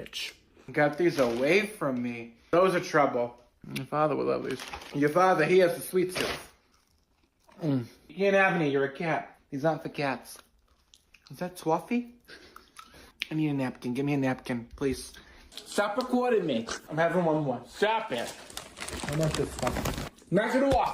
bitch. Got these away from me. Those are trouble. Your father would love these. Your father, he has the sweet tooth. You can't have any, you're a cat. These aren't for cats. Is that Swaffy? I need a napkin. Give me a napkin, please. Stop recording me. I'm having one more. Stop it. I want this stuff. Knock it off.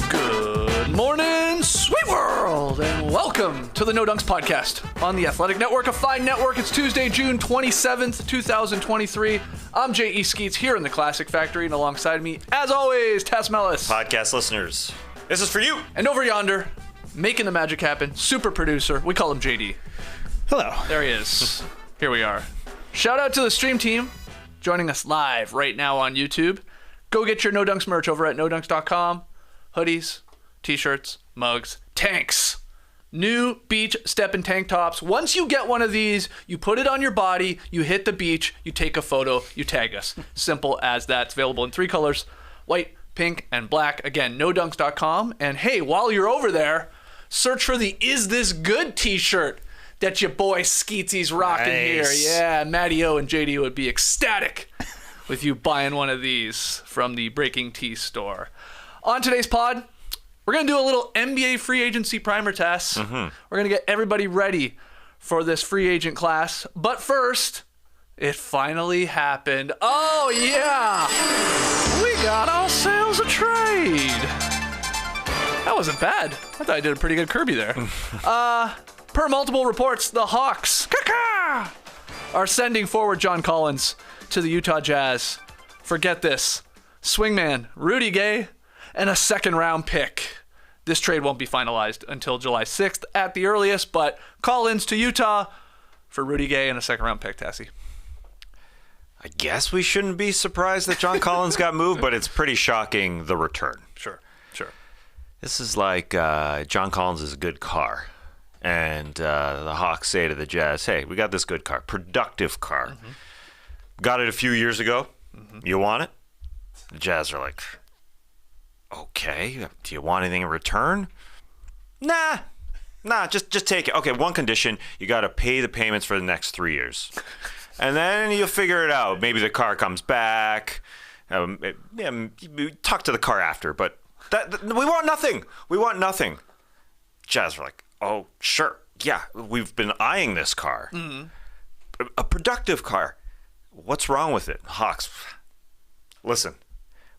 Good morning, sweet world, and welcome to the No Dunks podcast on the Athletic Network, a fine network. It's Tuesday, June 27th, 2023. I'm J.E. Skeets here in the Classic Factory, and alongside me, as always, Tess Mellis. Podcast listeners, this is for you. And over yonder, making the magic happen, super producer, we call him JD. Hello. There he is. Here we are. Shout out to the stream team joining us live right now on YouTube. Go get your No Dunks merch over at nodunks.com. Hoodies, t-shirts, mugs, tanks. New beach steppin' tank tops. Once you get one of these, you put it on your body, you hit the beach, you take a photo, you tag us. Simple as that. It's available in 3 colors, white, pink, and black. Again, nodunks.com. And hey, while you're over there, search for the Is This Good t-shirt that your boy Skeetsy's rocking here. Yeah, Matty O and JD would be ecstatic with you buying one of these from the Breaking Tea store. On today's pod, we're going to do a little NBA free agency primer test. We're going to get everybody ready for this free agent class. But first, it finally happened. Oh, yeah. We got ourselves a trade. That wasn't bad. I thought I did a pretty good Kirby there. Per multiple reports, the Hawks are sending forward John Collins to the Utah Jazz. Forget this. Swingman, Rudy Gay, and a second-round pick. This trade won't be finalized until July 6th at the earliest, but Collins to Utah for Rudy Gay and a second-round pick, Tassie. I guess we shouldn't be surprised that John Collins got moved, but it's pretty shocking, the return. Sure. This is like John Collins is a good car. And the Hawks say to the Jazz, hey, we got this good car, productive car. Got it a few years ago. You want it? The Jazz are like, okay, do you want anything in return? Nah, just take it. Okay, one condition, you got to pay the payments for the next 3 years. And then you'll figure it out. Maybe the car comes back. Talk to the car after, but we want nothing. We want nothing. Jazz are like, oh, sure. Yeah, we've been eyeing this car. A productive car. What's wrong with it? Hawks, listen,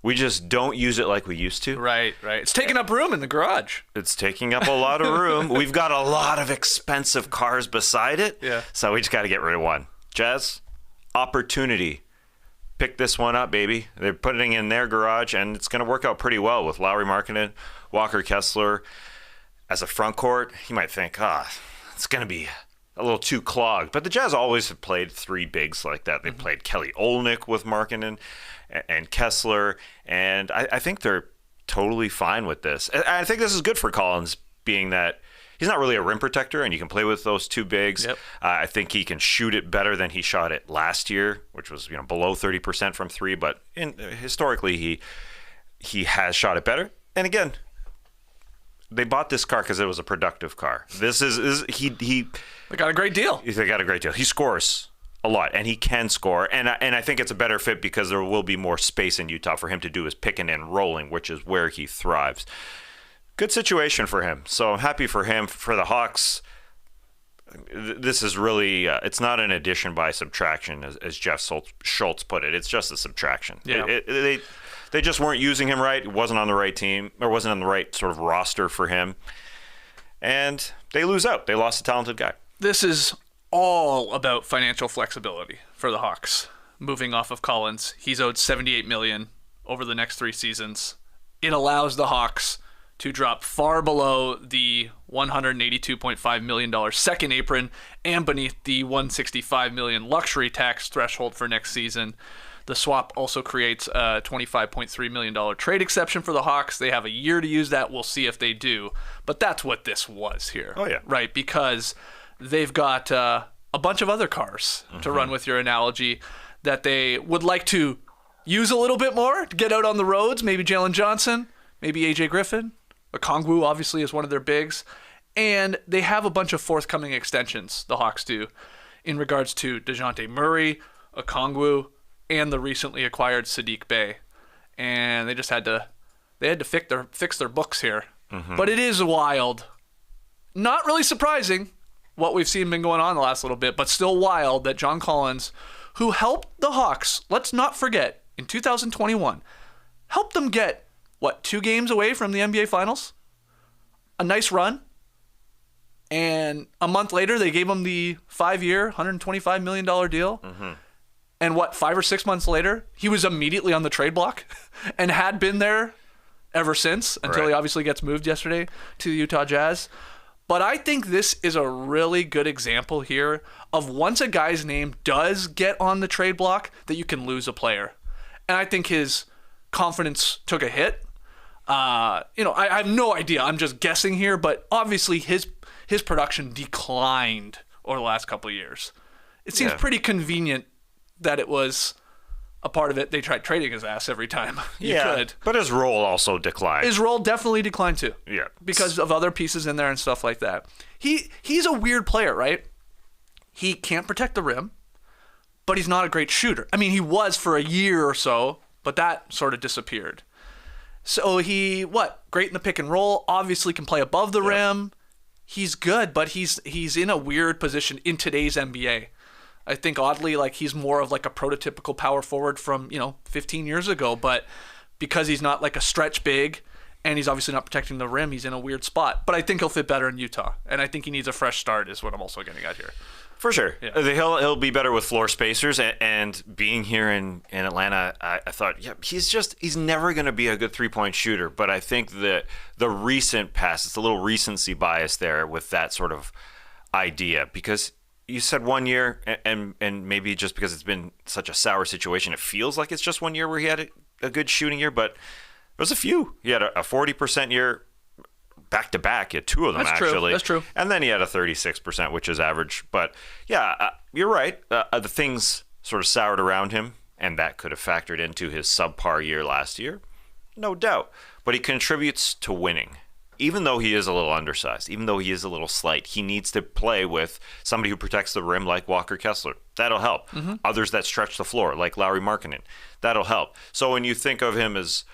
we just don't use it like we used to. Right. It's taking up room in the garage. It's taking up a lot of room. We've got a lot of expensive cars beside it. Yeah. So we just got to get rid of one. Jazz, opportunity. Pick this one up, baby. They're putting it in their garage, and it's going to work out pretty well with Lowry Markkanen, Walker Kessler. As a front court, you might think, it's going to be a little too clogged. But the Jazz always have played 3 bigs like that. They played Kelly Olynyk with Markkanen and Kessler, and I think they're totally fine with this. And I think this is good for Collins, being that he's not really a rim protector, and you can play with those 2 bigs. Yep. I think he can shoot it better than he shot it last year, which was below 30% from 3. But historically, he has shot it better. And again, they bought this car because it was a productive car. They got a great deal. They got a great deal. He scores a lot, and he can score. And I think it's a better fit because there will be more space in Utah for him to do his picking and rolling, which is where he thrives. Good situation for him. So I'm happy for him. For the Hawks, this is really, it's not an addition by subtraction, as Jeff Schultz put it. It's just a subtraction. Yeah. They just weren't using him right. It wasn't on the right team, or wasn't on the right sort of roster for him. And they lose out. They lost a talented guy. This is all about financial flexibility for the Hawks. Moving off of Collins, he's owed $78 million over the next 3 seasons. It allows the Hawks to drop far below the $182.5 million second apron and beneath the $165 million luxury tax threshold for next season. The swap also creates a $25.3 million trade exception for the Hawks. They have a year to use that. We'll see if they do. But that's what this was here. Oh, yeah. Right, because they've got a bunch of other cars, to run with your analogy, that they would like to use a little bit more to get out on the roads. Maybe Jalen Johnson, maybe AJ Griffin. Okongwu obviously is one of their bigs. And they have a bunch of forthcoming extensions, the Hawks do, in regards to DeJounte Murray, Okongwu, and the recently acquired Sadiq Bey. And they just had to fix their books here. But it is wild. Not really surprising what we've seen been going on the last little bit, but still wild that John Collins, who helped the Hawks, let's not forget, in 2021, helped them get, 2 games away from the NBA Finals? A nice run. And a month later, they gave him the 5-year, $125 million deal. And 5 or 6 months later, he was immediately on the trade block and had been there ever since, until he obviously gets moved yesterday to the Utah Jazz. But I think this is a really good example here of once a guy's name does get on the trade block, that you can lose a player. And I think his confidence took a hit. I have no idea. I'm just guessing here, but obviously his production declined over the last couple of years. It seems pretty convenient that it was a part of it. They tried trading his ass every time you could. But his role also declined. His role definitely declined too. Yeah. Because of other pieces in there and stuff like that. He's a weird player, right? He can't protect the rim, but he's not a great shooter. I mean, he was for a year or so, but that sort of disappeared. So great in the pick and roll, obviously can play above the rim. He's good, but he's in a weird position in today's NBA. I think oddly, he's more of a prototypical power forward from, 15 years ago, but because he's not a stretch big and he's obviously not protecting the rim, he's in a weird spot. But I think he'll fit better in Utah, and I think he needs a fresh start is what I'm also getting at here. For sure. Yeah. He'll be better with floor spacers, and being here in Atlanta, I thought, he's never going to be a good three-point shooter, but I think that the recent past, it's a little recency bias there with that sort of idea, because you said 1 year, and maybe just because it's been such a sour situation, it feels like it's just 1 year where he had a good shooting year, but there was a few. He had a 40% year back-to-back. He had 2 of them, actually. That's true. And then he had a 36%, which is average. But, you're right. The things sort of soured around him, and that could have factored into his subpar year last year. No doubt. But he contributes to winning. Even though he is a little undersized, even though he is a little slight, he needs to play with somebody who protects the rim like Walker Kessler. That'll help. Others that stretch the floor like Lauri Markkanen. That'll help. So when you think of him as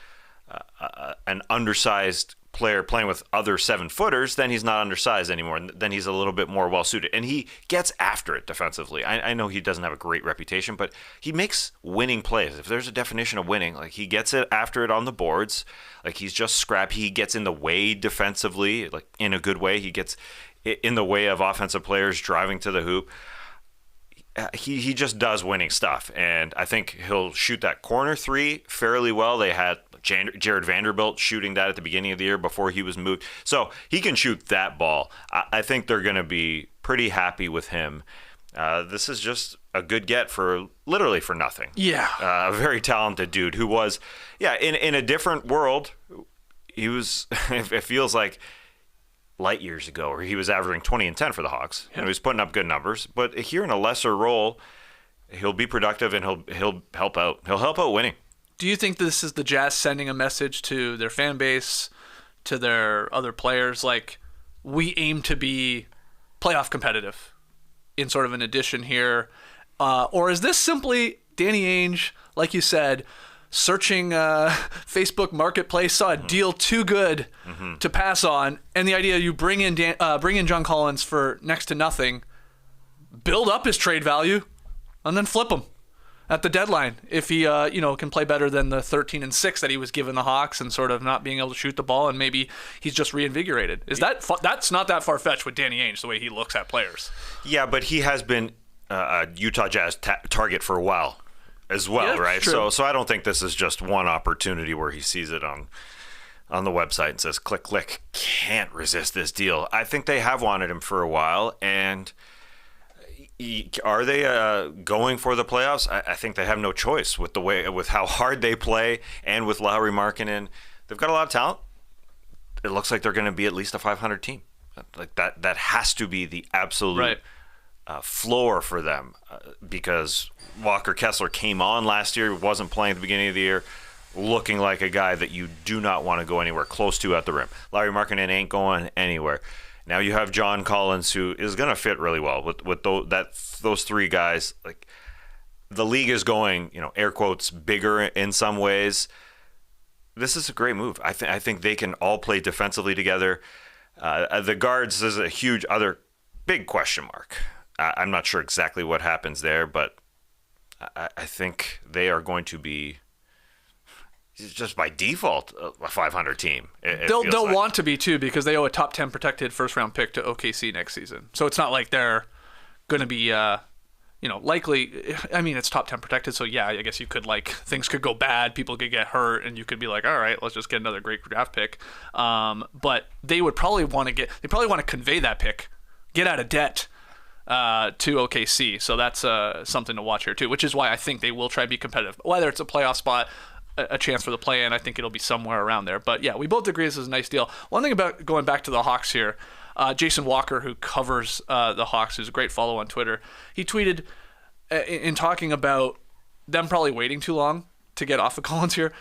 an undersized player playing with other 7-footers, then he's not undersized anymore. Then he's a little bit more well-suited. And he gets after it defensively. I know he doesn't have a great reputation, but he makes winning plays. If there's a definition of winning, he gets it after it on the boards. He's just scrappy. He gets in the way defensively, in a good way. He gets in the way of offensive players driving to the hoop. He just does winning stuff. And I think he'll shoot that corner 3 fairly well. They had Jared Vanderbilt shooting that at the beginning of the year before he was moved. So he can shoot that ball. I think they're going to be pretty happy with him. This is just a good get for literally for nothing. Yeah. A very talented dude who was, in a different world, he was, it feels like light years ago, where he was averaging 20 and 10 for the Hawks. He was putting up good numbers. But here in a lesser role, he'll be productive and he'll help out. He'll help out winning. Do you think this is the Jazz sending a message to their fan base, to their other players, we aim to be playoff competitive in sort of an addition here? Or is this simply Danny Ainge, like you said, searching Facebook Marketplace, saw a deal too good to pass on, and the idea you bring in John Collins for next to nothing, build up his trade value, and then flip him at the deadline if he can play better than the 13-6 that he was giving the Hawks and sort of not being able to shoot the ball, and maybe he's just reinvigorated. That's not that far-fetched with Danny Ainge, the way he looks at players. Yeah, but he has been a Utah Jazz target for a while as well, right? True. So I don't think this is just one opportunity where he sees it on the website and says, click, click, can't resist this deal. I think they have wanted him for a while, and are they going for the playoffs? I think they have no choice with how hard they play, and with Lauri Markkanen. They've got a lot of talent. It looks like they're going to be at least a 500 team. That has to be the absolute floor for them, because Walker Kessler came on last year, wasn't playing at the beginning of the year, looking like a guy that you do not want to go anywhere close to at the rim. Lauri Markkanen ain't going anywhere. Now you have John Collins, who is going to fit really well with those three guys. Like, the league is going, air quotes, bigger in some ways. This is a great move. I think they can all play defensively together. The guards is a huge other big question mark. I'm not sure exactly what happens there, but I think they are going to be just by default a 500 team. They'll want to be too, because they owe a top 10 protected first round pick to OKC next season. So it's not like they're going to be likely. I mean, it's top 10 protected, so yeah, I guess you could, things could go bad, people could get hurt, and you could be like, all right, let's just get another great draft pick. But they would probably want to convey that pick, get out of debt to OKC. So that's something to watch here too, which is why I think they will try to be competitive. Whether it's a playoff spot, a chance for the play-in, I think it'll be somewhere around there. But yeah, we both agree this is a nice deal. One thing about going back to the Hawks here, Jason Walker, who covers the Hawks, who's a great follow on Twitter, he tweeted in talking about them probably waiting too long to get off of Collins here.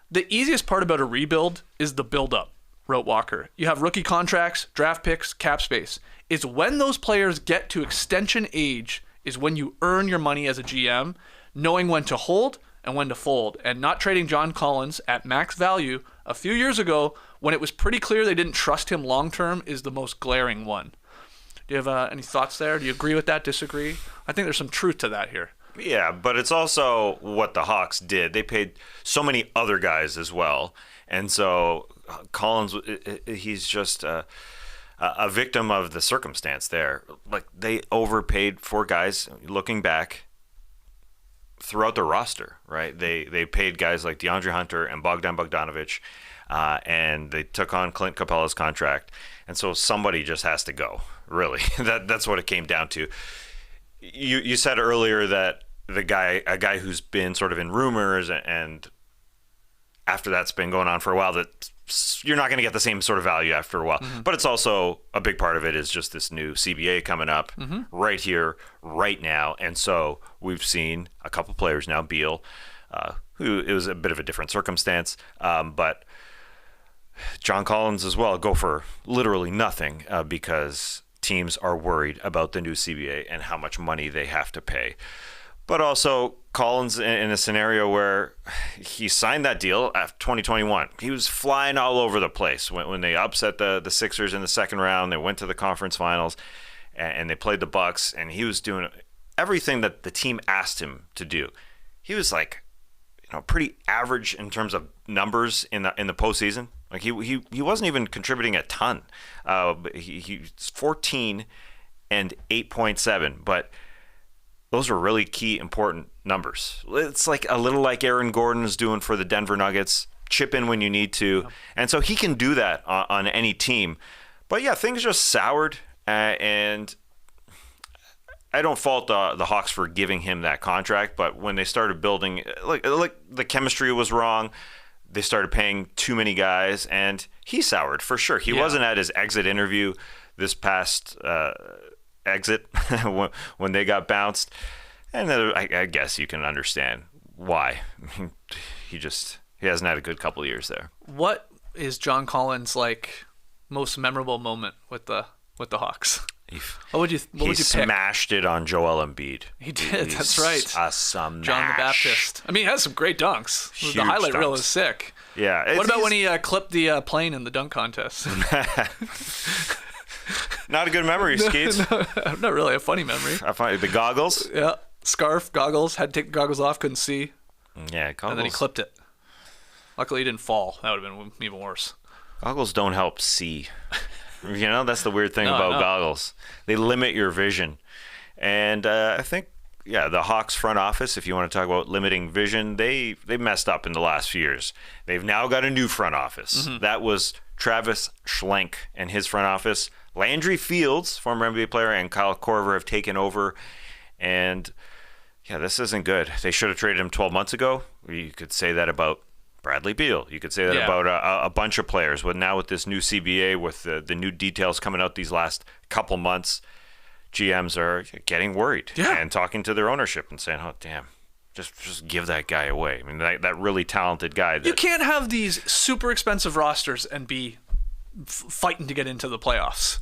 The easiest part about a rebuild is the build-up, wrote Walker. You have rookie contracts, draft picks, cap space. It's when those players get to extension age is when you earn your money as a GM, knowing when to hold and when to fold, and not trading John Collins at max value a few years ago when it was pretty clear they didn't trust him long-term is the most glaring one. Do you have any thoughts there? Do you agree with that, disagree? I think there's some truth to that here. Yeah, but it's also what the Hawks did. They paid so many other guys as well. And so Collins, he's just a victim of the circumstance there. Like, they overpaid for guys, looking back, throughout the roster, right? They paid guys like DeAndre Hunter and Bogdan Bogdanovic, and they took on Clint Capella's contract. And so somebody just has to go, really. That's what it came down to. You said earlier that a guy who's been sort of in rumors, and after that's been going on for a while, that you're not going to get the same sort of value after a while. Mm-hmm. But it's also a big part of it is just this new CBA coming up right here, right now. And so we've seen a couple players now, Beal, who it was a bit of a different circumstance, but John Collins as well, go for literally nothing because teams are worried about the new CBA and how much money they have to pay. But also Collins in a scenario where he signed that deal after 2021. He was flying all over the place when they upset the Sixers in the second round. They went to the conference finals and they played the Bucks, and he was doing everything that the team asked him to do. He was pretty average in terms of numbers in the postseason. Like he wasn't even contributing a ton. He's 14 and 8.7, but those are really key, important numbers. It's like a little like Aaron Gordon is doing for the Denver Nuggets. Chip in when you need to. And so he can do that on any team. But yeah, things just soured. And I don't fault the Hawks for giving him that contract. But when they started building, like the chemistry was wrong. They started paying too many guys. And he soured for sure. He wasn't at his exit interview this past exit when they got bounced, and I guess you can understand why. I mean, he hasn't had a good couple of years there. What is John Collins' most memorable moment with the Hawks? What would you pick? He smashed it on Joel Embiid. He did. That's right. John the Baptist. I mean, he has some great dunks. Huge the highlight dunks. Reel is sick. Yeah. What about when he clipped the plane in the dunk contest? Not a good memory, Skeets. No, not really a funny memory. I find the goggles. Yeah, scarf, goggles. Had to take the goggles off. Couldn't see. Yeah, goggles. And then he clipped it. Luckily, he didn't fall. That would have been even worse. Goggles don't help see. That's the weird thing about goggles. They limit your vision. And I think, the Hawks front office, if you want to talk about limiting vision, they messed up in the last few years. They've now got a new front office. Mm-hmm. That was Travis Schlenk and his front office. Landry Fields, former NBA player, and Kyle Korver have taken over. And, this isn't good. They should have traded him 12 months ago. You could say that about Bradley Beal. You could say that about a bunch of players. But now with this new CBA, with the new details coming out these last couple months, GMs are getting worried and talking to their ownership and saying, oh, damn, just give that guy away. I mean, that really talented guy. You can't have these super expensive rosters and be fighting to get into the playoffs.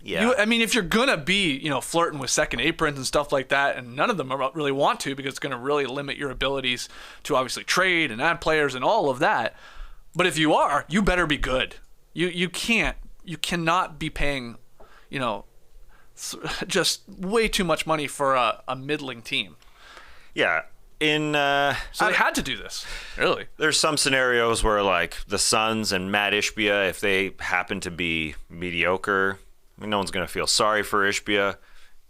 Yeah. I mean, if you're going to be, flirting with second aprons and stuff like that, and none of them really want to because it's going to really limit your abilities to obviously trade and add players and all of that. But if you are, you better be good. You cannot be paying, just way too much money for a middling team. Yeah. So they had to do this, really. There's some scenarios where, like, the Suns and Matt Ishbia, if they happen to be mediocre, no one's going to feel sorry for Ishbia.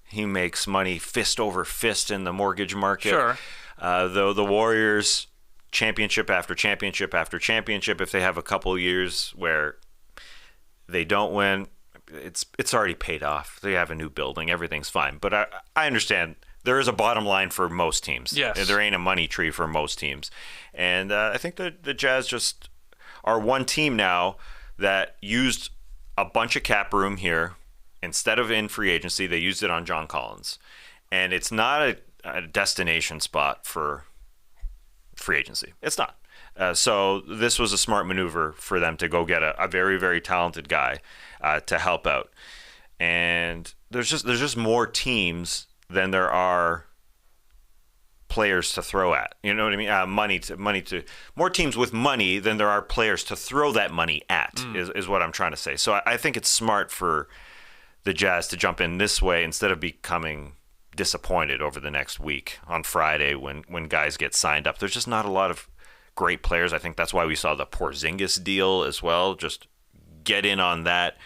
He makes money fist over fist in the mortgage market. Sure. Though the Warriors, championship after championship after championship, if they have a couple years where they don't win, it's already paid off. They have a new building. Everything's fine. But I understand there is a bottom line for most teams. Yes. There ain't a money tree for most teams. And I think the Jazz just are one team now that used a bunch of cap room here. Instead of in free agency, they used it on John Collins. And it's not a destination spot for free agency. It's not. So this was a smart maneuver for them to go get a very, very talented guy to help out. And there's just more teams than there are players to throw at. You know what I mean? Money to more teams with money than there are players to throw that money at is what I'm trying to say. So I think it's smart for the Jazz to jump in this way instead of becoming disappointed over the next week on Friday when guys get signed up. There's just not a lot of great players. I think that's why we saw the Porzingis deal as well. Just get in on that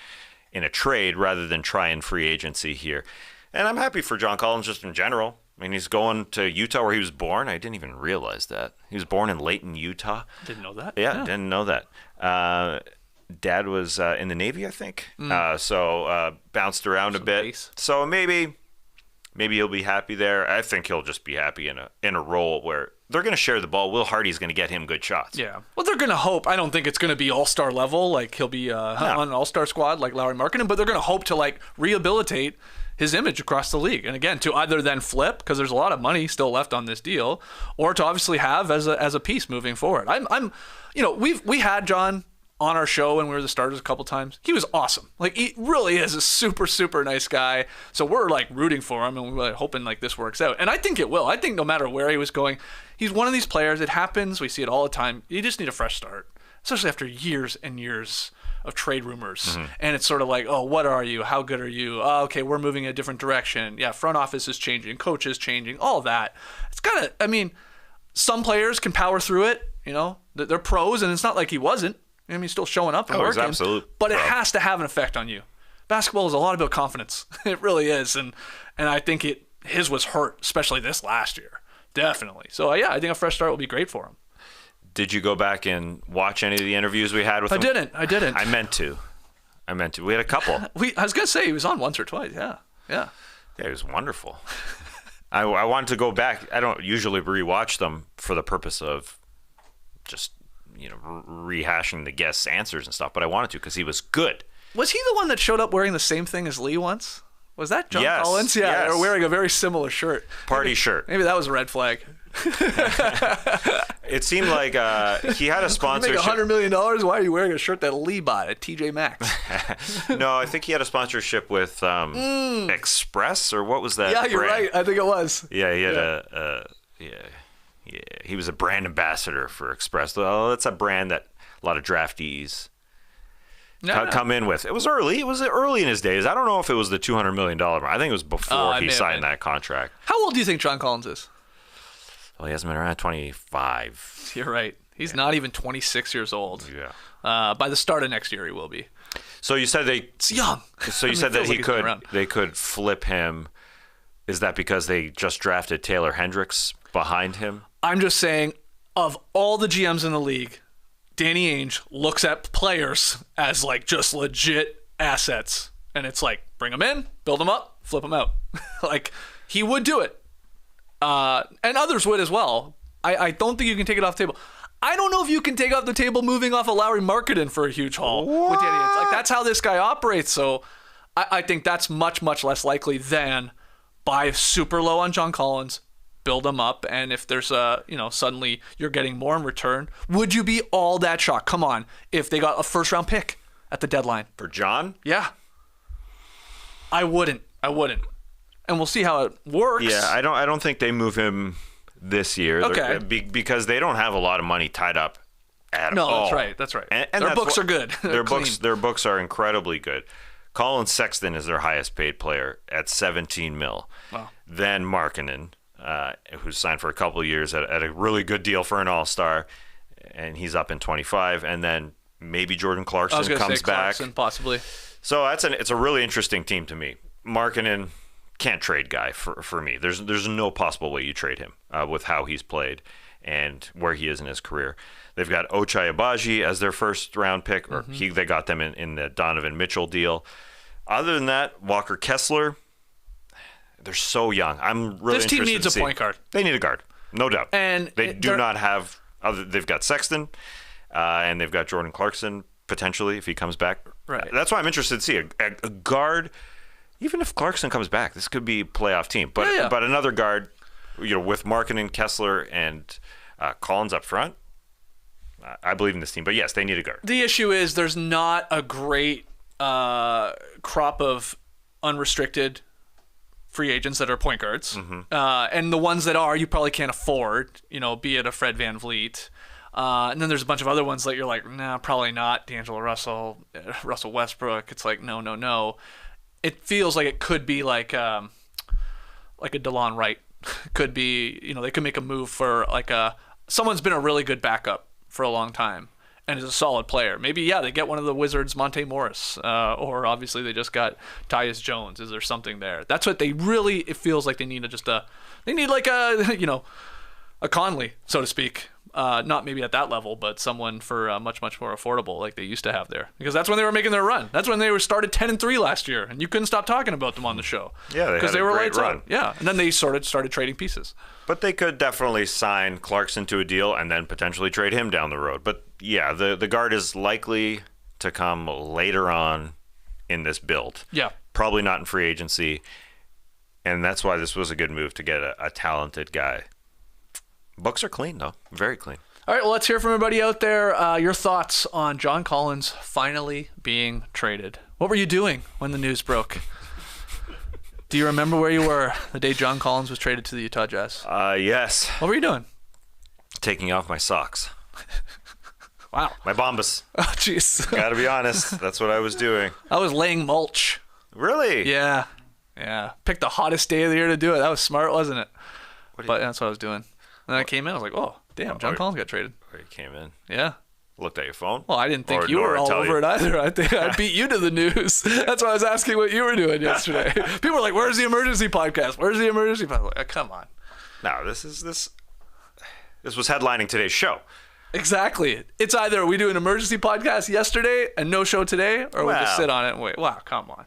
in a trade rather than try in free agency here. And I'm happy for John Collins just in general. I mean, he's going to Utah where he was born. I didn't even realize that. He was born in Layton, Utah. Didn't know that. Yeah. Didn't know that. Dad was in the Navy, I think. So bounced around a bit. Base. So maybe he'll be happy there. I think he'll just be happy in a role where they're going to share the ball. Will Hardy's going to get him good shots. Yeah. Well, they're going to hope. I don't think it's going to be all-star level. Like, he'll be on an all-star squad like Lauri Markkanen, but they're going to hope to, like, rehabilitate his image across the league. And again, to either then flip, because there's a lot of money still left on this deal, or to obviously have as a piece moving forward. We had John on our show when we were the starters a couple times. He was awesome. Like, he really is a super, super nice guy. So we're like rooting for him and we're hoping like this works out. And I think it will. I think no matter where he was going, he's one of these players. It happens. We see it all the time. You just need a fresh start, especially after years and years of trade rumors. Mm-hmm. And it's sort of like, oh, what are you? How good are you? Oh, okay, we're moving in a different direction. Yeah, front office is changing, coach is changing, all that. It's gotta, I mean, some players can power through it, they're pros, and it's not like he wasn't. I mean, he's still showing up and working. Absolute but it has to have an effect on you. Basketball is a lot about confidence. It really is. And I think his was hurt, especially this last year. Definitely. So, yeah, I think a fresh start will be great for him. Did you go back and watch any of the interviews we had with him? I didn't. I meant to. We had a couple. I was going to say he was on once or twice. Yeah. Yeah, he was wonderful. I wanted to go back. I don't usually rewatch them for the purpose of just rehashing the guests' answers and stuff, but I wanted to because he was good. Was he the one that showed up wearing the same thing as Lee once? Was that John Collins? Yeah, yes. Or wearing a very similar shirt. Shirt. Maybe that was a red flag. It seemed like he had a sponsorship. You make $100 million? Why are you wearing a shirt that Lee bought at TJ Maxx? No, I think he had a sponsorship with Express, or what was that? Yeah, you're right. I think it was. Yeah, he had Yeah, he was a brand ambassador for Express. Well, that's a brand that a lot of draftees come in with. It was early. It was early in his days. I don't know if it was the $200 million mark. I think it was before he signed that contract. How old do you think John Collins is? Well, he hasn't been around 25. You're right. He's not even 26 years old. Yeah. By the start of next year, he will be. So you said It's young. So you said that they could flip him. Is that because they just drafted Taylor Hendricks behind him? I'm just saying, of all the GMs in the league, Danny Ainge looks at players as like just legit assets. And it's like, bring them in, build them up, flip them out. Like, he would do it. And others would as well. I don't think you can take it off the table. I don't know if you can take off the table moving off of Lauri Markkanen for a huge haul with Danny Ainge. Like, that's how this guy operates. So I think that's much, much less likely than buy super low on John Collins, build them up, and if there's suddenly you're getting more in return, would you be all that shocked? Come on, if they got a first round pick at the deadline for John? Yeah. I wouldn't. And we'll see how it works. Yeah, I don't think they move him this year. Okay. Because they don't have a lot of money tied up at all. No, that's right. And their books are good. Their books are incredibly good. Colin Sexton is their highest paid player at $17 million. Wow. Then Markkanen, who's signed for a couple of years at a really good deal for an all-star, and he's up in 25. And then maybe Jordan Clarkson comes back. Clarkson, possibly. So it's a really interesting team to me. Markkanen, can't trade guy for me. There's no possible way you trade him with how he's played and where he is in his career. They've got Ochai Agbaji as their first round pick, or they got them in the Donovan Mitchell deal. Other than that, Walker Kessler, they're so young. I'm really this team interested needs to a see. point guard. They need a guard, no doubt. And they do not have they've got Sexton, and they've got Jordan Clarkson potentially if he comes back. Right. That's why I'm interested to see a guard. Even if Clarkson comes back, this could be a playoff team. But but another guard, with Markkanen, Kessler, and Collins up front, I believe in this team. But yes, they need a guard. The issue is there's not a great crop of unrestricted free agents that are point guards. And the ones that are, you probably can't afford, be it a Fred VanVleet. And then there's a bunch of other ones that you're like, nah, probably not. D'Angelo Russell, Russell Westbrook. It's like, no. It feels like it could be like a DeLon Wright. Could be, they could make a move for someone's been a really good backup for a long time and is a solid player. Maybe, they get one of the Wizards, Monte Morris, or obviously they just got Tyus Jones. Is there something there? That's what it feels like they need they need a Conley, so to speak. Not maybe at that level, but someone for much, much more affordable like they used to have there. Because that's when they were making their run. That's when they were started 10-3 last year, and you couldn't stop talking about them on the show. Yeah, because they were great lights run. out. Yeah, and then they started trading pieces. But they could definitely sign Clarkson to a deal and then potentially trade him down the road. But yeah, the guard is likely to come later on in this build. Yeah. Probably not in free agency. And that's why this was a good move to get a talented guy. Books are clean, though. Very clean. All right, well, let's hear from everybody out there. Your thoughts on John Collins finally being traded. What were you doing when the news broke? Do you remember where you were the day John Collins was traded to the Utah Jazz? Yes. What were you doing? Taking off my socks. Wow. My Bombas. Oh, jeez. Gotta be honest. That's what I was doing. I was laying mulch. Really? Yeah. Picked the hottest day of the year to do it. That was smart, wasn't it? But that's what I was doing. And then I came in. I was like, oh, damn, John Collins got traded. Or you came in. Yeah. Looked at your phone. Well, I didn't think you were all over it either. I think I beat you to the news. That's why I was asking what you were doing yesterday. People were like, where's the emergency podcast? Where's the emergency podcast? Like, come on. No, this was headlining today's show. Exactly. It's either we do an emergency podcast yesterday and no show today, or we just sit on it and wait. Wow, come on.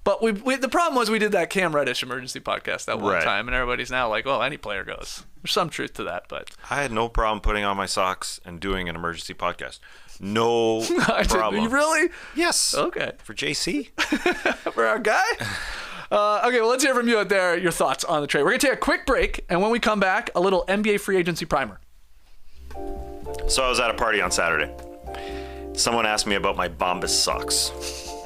But the problem was we did that Cam Reddish emergency podcast that one time, and everybody's now like, well, any player goes. There's some truth to that, but I had no problem putting on my socks and doing an emergency podcast. No problem. You really? Yes. Okay. For JC? For our guy? Okay, well, let's hear from you out there, your thoughts on the trade. We're going to take a quick break, and when we come back, a little NBA free agency primer. So I was at a party on Saturday. Someone asked me about my Bombas socks.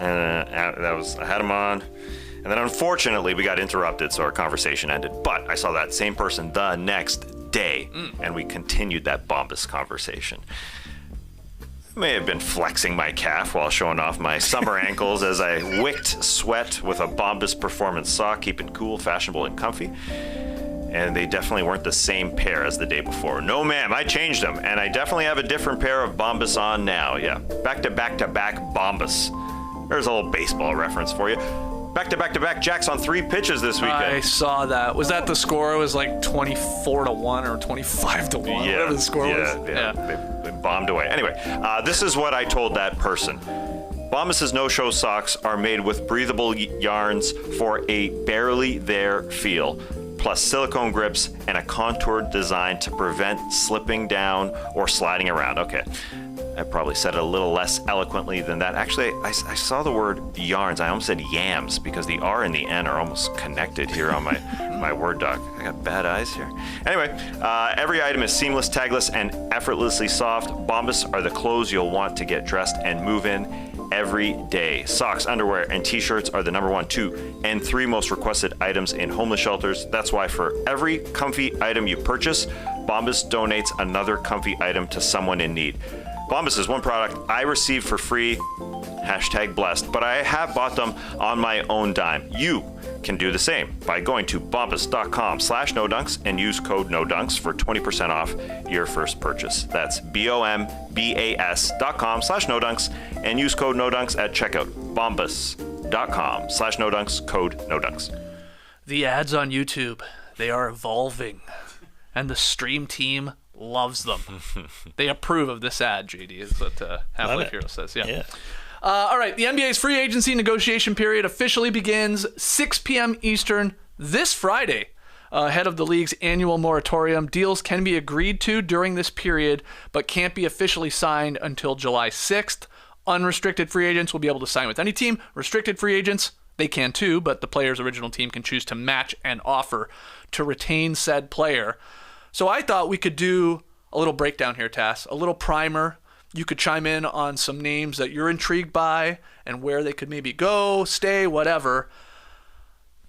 And I had them on. And then unfortunately, we got interrupted, so our conversation ended. But I saw that same person the next day, and we continued that Bombas conversation. I may have been flexing my calf while showing off my summer ankles as I wicked sweat with a Bombas performance sock, keeping cool, fashionable, and comfy. And they definitely weren't the same pair as the day before. No, ma'am, I changed them, and I definitely have a different pair of Bombas on now. Yeah, back-to-back Bombas. There's a little baseball reference for you. Back-to-back jacks on 3 pitches this weekend. I saw that. Was that the score? It was like 24-1 or 25-1, whatever the score was. Yeah. They bombed away. Anyway, this is what I told that person. Bombas' no-show socks are made with breathable yarns for a barely there feel, plus silicone grips and a contoured design to prevent slipping down or sliding around. Okay. I probably said it a little less eloquently than that. Actually, I saw the word yarns. I almost said yams because the R and the N are almost connected here on my Word doc. I got bad eyes here. Anyway, every item is seamless, tagless, and effortlessly soft. Bombas are the clothes you'll want to get dressed and move in every day. Socks, underwear, and t-shirts are the number 1, 2, and 3 most requested items in homeless shelters. That's why for every comfy item you purchase, Bombas donates another comfy item to someone in need. Bombas is one product I received for free, #blessed, but I have bought them on my own dime. You can do the same by going to bombas.com/nodunks and use code NODUNKS for 20% off your first purchase. That's bombas.com/nodunks and use code NODUNKS at checkout. Bombas.com/nodunks, code NODUNKS. The ads on YouTube, they are evolving, and the stream team loves them. They approve of this ad, JD, is what Half-Life Hero says. Yeah. All right, the NBA's free agency negotiation period officially begins 6 p.m. Eastern this Friday. Ahead of the league's annual moratorium, deals can be agreed to during this period, but can't be officially signed until July 6th. Unrestricted free agents will be able to sign with any team. Restricted free agents, they can too, but the player's original team can choose to match an offer to retain said player. So I thought we could do a little breakdown here, Tass, a little primer. You could chime in on some names that you're intrigued by and where they could maybe go, stay, whatever.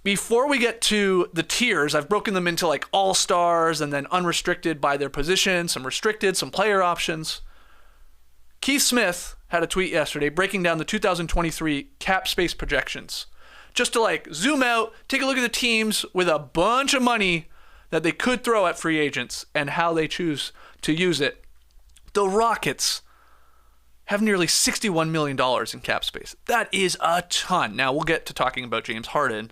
Before we get to the tiers, I've broken them into like all-stars and then unrestricted by their position, some restricted, some player options. Keith Smith had a tweet yesterday breaking down the 2023 cap space projections. Just to like zoom out, take a look at the teams with a bunch of money that they could throw at free agents and how they choose to use it. The Rockets have nearly $61 million in cap space. That is a ton. Now, we'll get to talking about James Harden,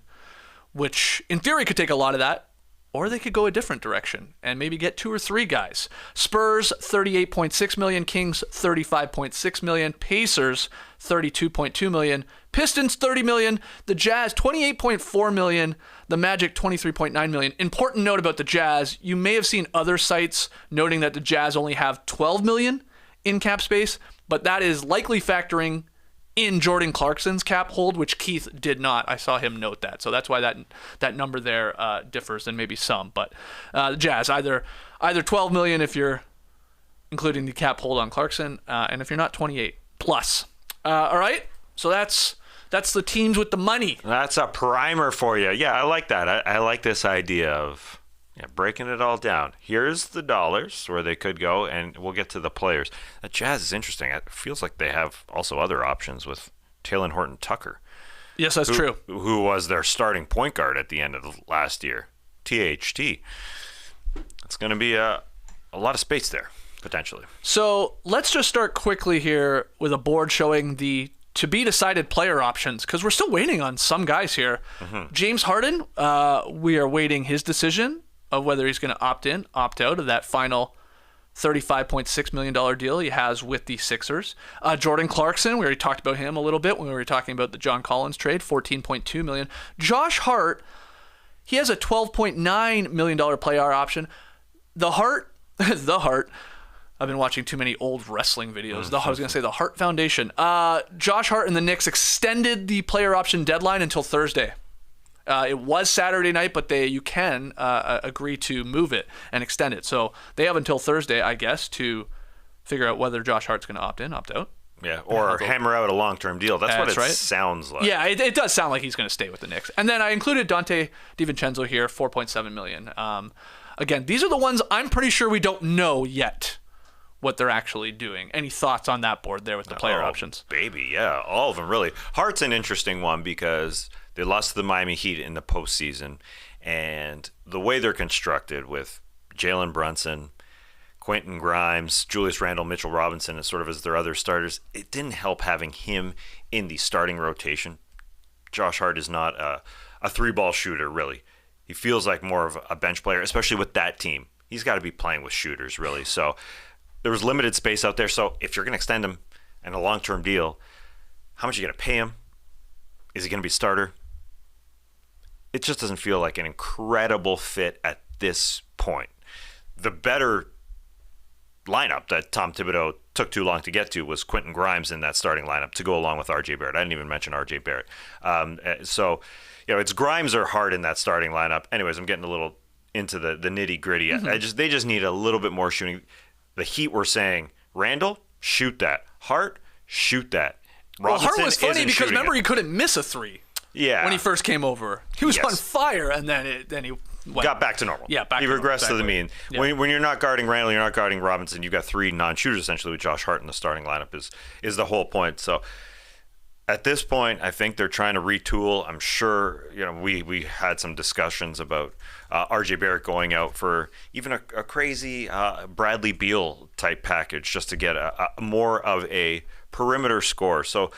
which in theory could take a lot of that, or they could go a different direction and maybe get 2 or 3 guys. Spurs, $38.6 million. Kings, $35.6 million. Pacers, $32.2 million. Pistons, $30 million. The Jazz, $28.4 million. The Magic, $23.9 million. Important note about the Jazz, you may have seen other sites noting that the Jazz only have $12 million in cap space, but that is likely factoring in Jordan Clarkson's cap hold, which Keith did not. I saw him note that. So that's why that number there differs than maybe some. But the Jazz, either $12 million if you're including the cap hold on Clarkson, and if you're not, 28 plus. All right, so that's the teams with the money. That's a primer for you. Yeah, I like that. I like this idea of breaking it all down. Here's the dollars where they could go, and we'll get to the players. The Jazz is interesting. It feels like they have also other options with Talen Horton-Tucker. Yes, that's true. Who was their starting point guard at the end of the last year. THT. It's going to be a lot of space there, potentially. So let's just start quickly here with a board showing the to-be-decided player options, because we're still waiting on some guys here. Mm-hmm. James Harden, we are waiting his decision of whether he's going to opt in, opt out of that final $35.6 million deal he has with the Sixers. Jordan Clarkson, we already talked about him a little bit when we were talking about the John Collins trade, $14.2 million. Josh Hart, he has a $12.9 million player option. The Hart, I've been watching too many old wrestling videos. I was going to say the Hart Foundation. Josh Hart and the Knicks extended the player option deadline until Thursday. It was Saturday night, but you can agree to move it and extend it. So they have until Thursday, I guess, to figure out whether Josh Hart's going to opt in, opt out. Yeah, or hammer out a long-term deal. That's what it sounds like. Yeah, it does sound like he's going to stay with the Knicks. And then I included Dante DiVincenzo here, $4.7 million. Again, these are the ones I'm pretty sure we don't know yet what they're actually doing. Any thoughts on that board there with the player options? Baby, yeah, all of them, really. Hart's an interesting one because they lost to the Miami Heat in the postseason, and the way they're constructed with Jalen Brunson, Quentin Grimes, Julius Randle, Mitchell Robinson as sort of as their other starters, it didn't help having him in the starting rotation. Josh Hart is not a three-ball shooter, really. He feels like more of a bench player, especially with that team. He's got to be playing with shooters, really. So there was limited space out there. So if you're going to extend him in a long-term deal, how much are you going to pay him? Is he going to be a starter? It just doesn't feel like an incredible fit at this point. The better lineup that Tom Thibodeau took too long to get to was Quentin Grimes in that starting lineup to go along with RJ Barrett. I didn't even mention RJ Barrett. So, it's Grimes or Hart in that starting lineup. Anyways, I'm getting a little into the nitty gritty. They just need a little bit more shooting. The Heat were saying, Randall, shoot that. Hart, shoot that. Hart was funny isn't because remember it. he couldn't miss a three. Yeah. When he first came over, he was on fire, and then he got back to normal. Yeah, he regressed to the mean. Yeah. When you're not guarding Randall, you're not guarding Robinson. You've got three non-shooters essentially with Josh Hart in the starting lineup is the whole point. So at this point, I think they're trying to retool. I'm sure we had some discussions about RJ Barrett going out for even a crazy Bradley Beal type package just to get a more of a perimeter score. So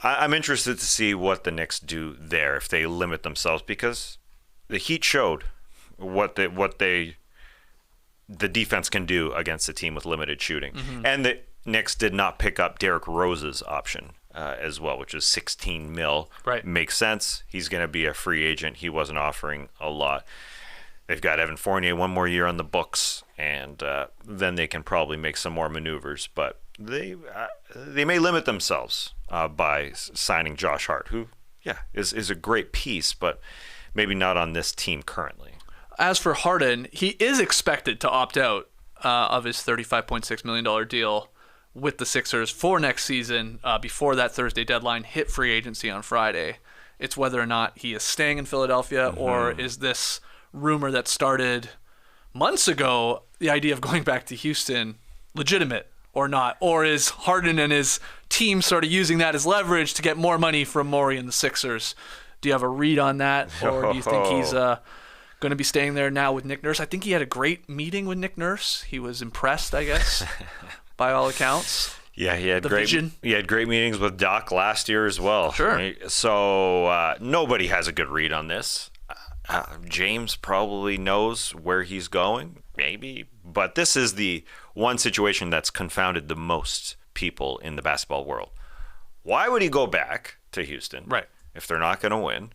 I'm interested to see what the Knicks do there if they limit themselves, because the Heat showed what the defense can do against a team with limited shooting. And the Knicks did not pick up Derrick Rose's option as well, which is $16 million. Right. Makes sense. He's going to be a free agent. He wasn't offering a lot. They've got Evan Fournier one more year on the books, and then they can probably make some more maneuvers. But they may limit themselves by signing Josh Hart, who, is a great piece, but maybe not on this team currently. As for Harden, he is expected to opt out of his $35.6 million deal with the Sixers for next season before that Thursday deadline. Hit free agency on Friday. It's whether or not he is staying in Philadelphia or is this rumor that started months ago, the idea of going back to Houston, legitimate or not? Or is Harden and his team sort of using that as leverage to get more money from Morey and the Sixers? Do you have a read on that? Or do you think he's going to be staying there now with Nick Nurse? I think he had a great meeting with Nick Nurse. He was impressed, I guess, by all accounts. Yeah, he had great meetings with Doc last year as well. Sure. Right? So nobody has a good read on this. James probably knows where he's going, maybe. But this is the one situation that's confounded the most people in the basketball world. Why would he go back to Houston? Right. If they're not going to win?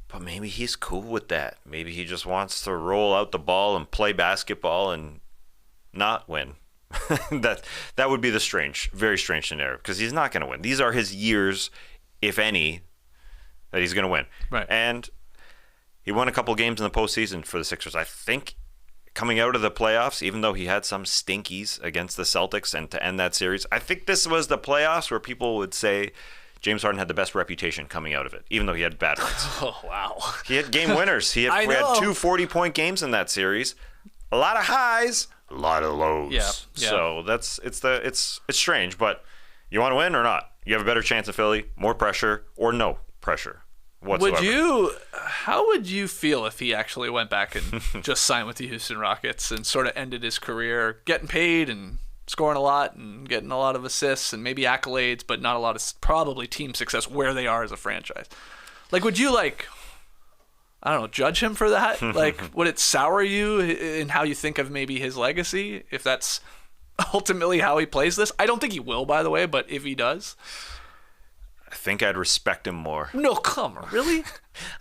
But maybe he's cool with that. Maybe he just wants to roll out the ball and play basketball and not win. That would be the very strange scenario, because he's not going to win. These are his years, if any, that he's going to win. Right. And he won a couple games in the postseason for the Sixers. I think coming out of the playoffs, even though he had some stinkies against the Celtics and to end that series, I think this was the playoffs where people would say James Harden had the best reputation coming out of it, even though he had bad ones. Oh, wow. He had game winners. We had two 40-point games in that series. A lot of highs, a lot of lows. Yeah. So it's strange, but you want to win or not? You have a better chance of Philly, more pressure, or no pressure whatsoever. How would you feel if he actually went back and just signed with the Houston Rockets and sort of ended his career getting paid and scoring a lot and getting a lot of assists and maybe accolades, but not a lot of probably team success where they are as a franchise? Like, would you judge him for that? Like, would it sour you in how you think of maybe his legacy if that's ultimately how he plays this? I don't think he will, by the way, but if he does, I think I'd respect him more. No, come on, really?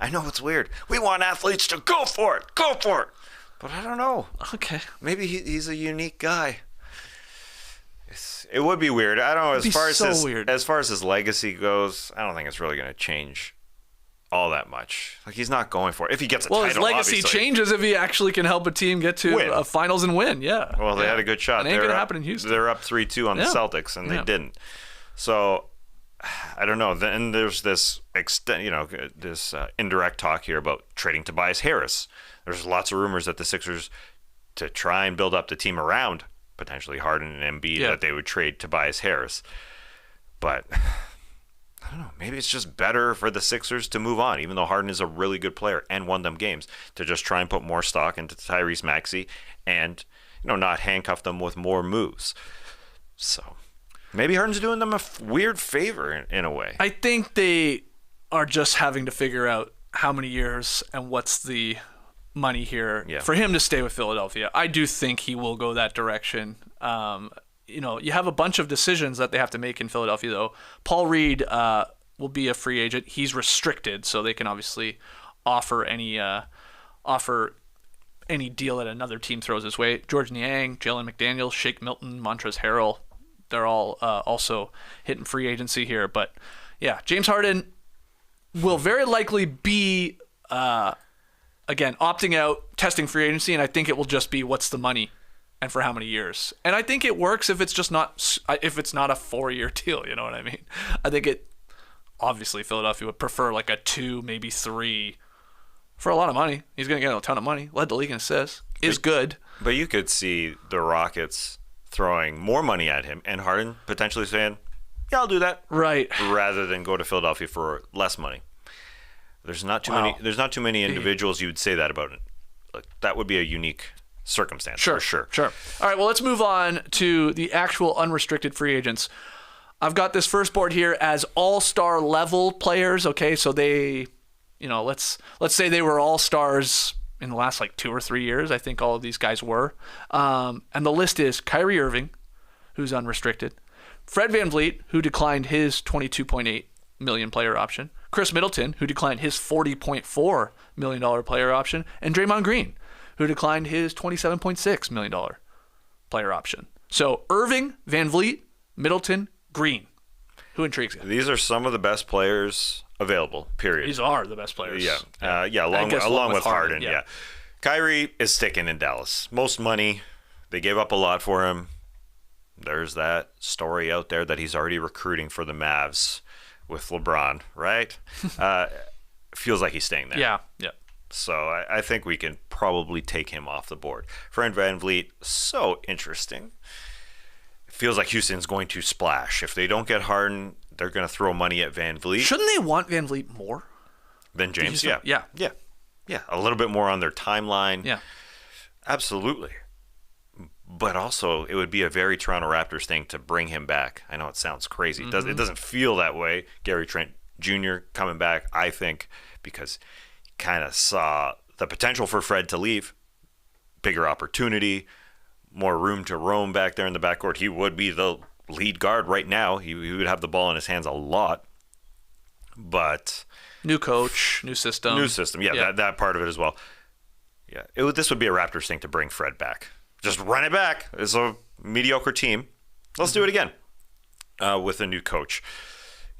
I know, it's weird. We want athletes to go for it. But I don't know. Okay. Maybe he's a unique guy. It would be weird. I don't know. As far as his legacy goes, I don't think it's really going to change all that much. Like, he's not going for it. If he gets a title, his legacy obviously changes if he actually can help a team get to a finals and win. Yeah. Well, they had a good shot. It ain't going to happen in Houston. They're up 3-2 on the Celtics, and they didn't. So I don't know. Then there's this indirect talk here about trading Tobias Harris. There's lots of rumors that the Sixers, to try and build up the team around potentially Harden and Embiid, that they would trade Tobias Harris. But I don't know. Maybe it's just better for the Sixers to move on, even though Harden is a really good player and won them games, to just try and put more stock into Tyrese Maxey and not handcuff them with more moves. So maybe Harden's doing them a weird favor in a way. I think they are just having to figure out how many years and what's the money here for him to stay with Philadelphia. I do think he will go that direction. You have a bunch of decisions that they have to make in Philadelphia, though. Paul Reed will be a free agent. He's restricted, so they can obviously offer any deal that another team throws his way. George Niang, Jalen McDaniels, Shake Milton, Montrezl Harrell, they're all also hitting free agency here. But yeah, James Harden will very likely be, again, opting out, testing free agency, and I think it will just be what's the money and for how many years. And I think it works if it's not a 4-year deal, you know what I mean? I think obviously Philadelphia would prefer like a 2, maybe 3 for a lot of money. He's going to get a ton of money. Led the league in assists. Is good. But you could see the Rockets throwing more money at him and Harden potentially saying, yeah, I'll do that. Right. Rather than go to Philadelphia for less money. There's not too many individuals you would say that about. Like, that would be a unique circumstance. Sure. All right, well, let's move on to the actual unrestricted free agents. I've got this first board here as all-star level players. Okay, so they, let's say they were all-stars in the last 2 or 3 years. I think all of these guys were. And the list is Kyrie Irving, who's unrestricted, Fred VanVleet, who declined his $22.8 million player option, Chris Middleton, who declined his $40.4 million player option, and Draymond Green, who declined his $27.6 million player option. So Irving, VanVleet, Middleton, Green. Who intrigues you? These are some of the best players available, period. These are the best players. Yeah. Along with Harden. Yeah. Kyrie is sticking in Dallas. Most money. They gave up a lot for him. There's that story out there that he's already recruiting for the Mavs with LeBron, right? Feels like he's staying there. Yeah. So I think we can probably take him off the board. Fred VanVleet, so interesting. Feels like Houston's going to splash. If they don't get Harden, they're going to throw money at VanVleet. Shouldn't they want VanVleet more than James? Yeah. A little bit more on their timeline. Yeah. Absolutely. But also, it would be a very Toronto Raptors thing to bring him back. I know it sounds crazy. Mm-hmm. It doesn't feel that way. Gary Trent Jr. coming back, I think, because he kind of saw the potential for Fred to leave. Bigger opportunity, more room to roam back there in the backcourt. He would be the lead guard right now. He would have the ball in his hands a lot. But new coach, new system. Yeah. That part of it as well. Yeah, this would be a Raptors thing to bring Fred back. Just run it back. It's a mediocre team. Let's do it again with a new coach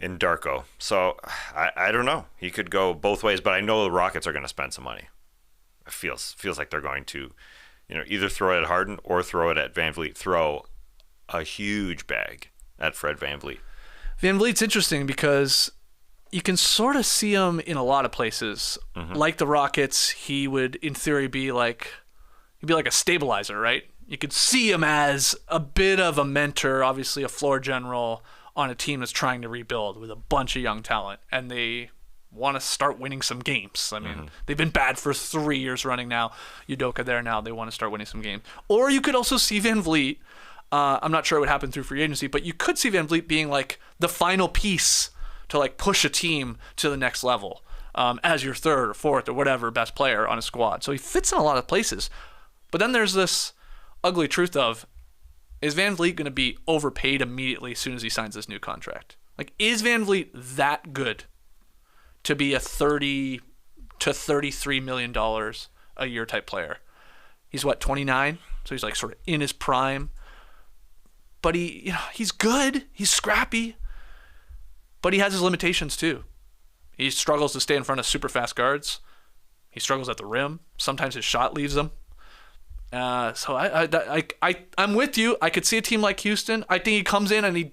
in Darko. So I don't know. He could go both ways, but I know the Rockets are going to spend some money. It feels like they're going to, either throw it at Harden or throw it at VanVleet. Throw a huge bag at Fred VanVleet. VanVleet's interesting because you can sort of see him in a lot of places. Mm-hmm. Like the Rockets, he would, in theory, be like a stabilizer, right? You could see him as a bit of a mentor, obviously a floor general on a team that's trying to rebuild with a bunch of young talent, and they want to start winning some games. I mean, They've been bad for 3 years running now. Udoka there now. They want to start winning some games. Or you could also see VanVleet. I'm not sure what happened through free agency, but you could see VanVleet being like the final piece to push a team to the next level as your third or fourth or whatever best player on a squad. So he fits in a lot of places. But then there's this ugly truth of, is VanVleet going to be overpaid immediately as soon as he signs this new contract? Is VanVleet that good to be a $30 to $33 million a year type player? He's 29, so he's sort of in his prime. But he's good. He's scrappy. But he has his limitations too. He struggles to stay in front of super fast guards. He struggles at the rim. Sometimes his shot leaves him. So I'm with you. I could see a team like Houston. I think he comes in and he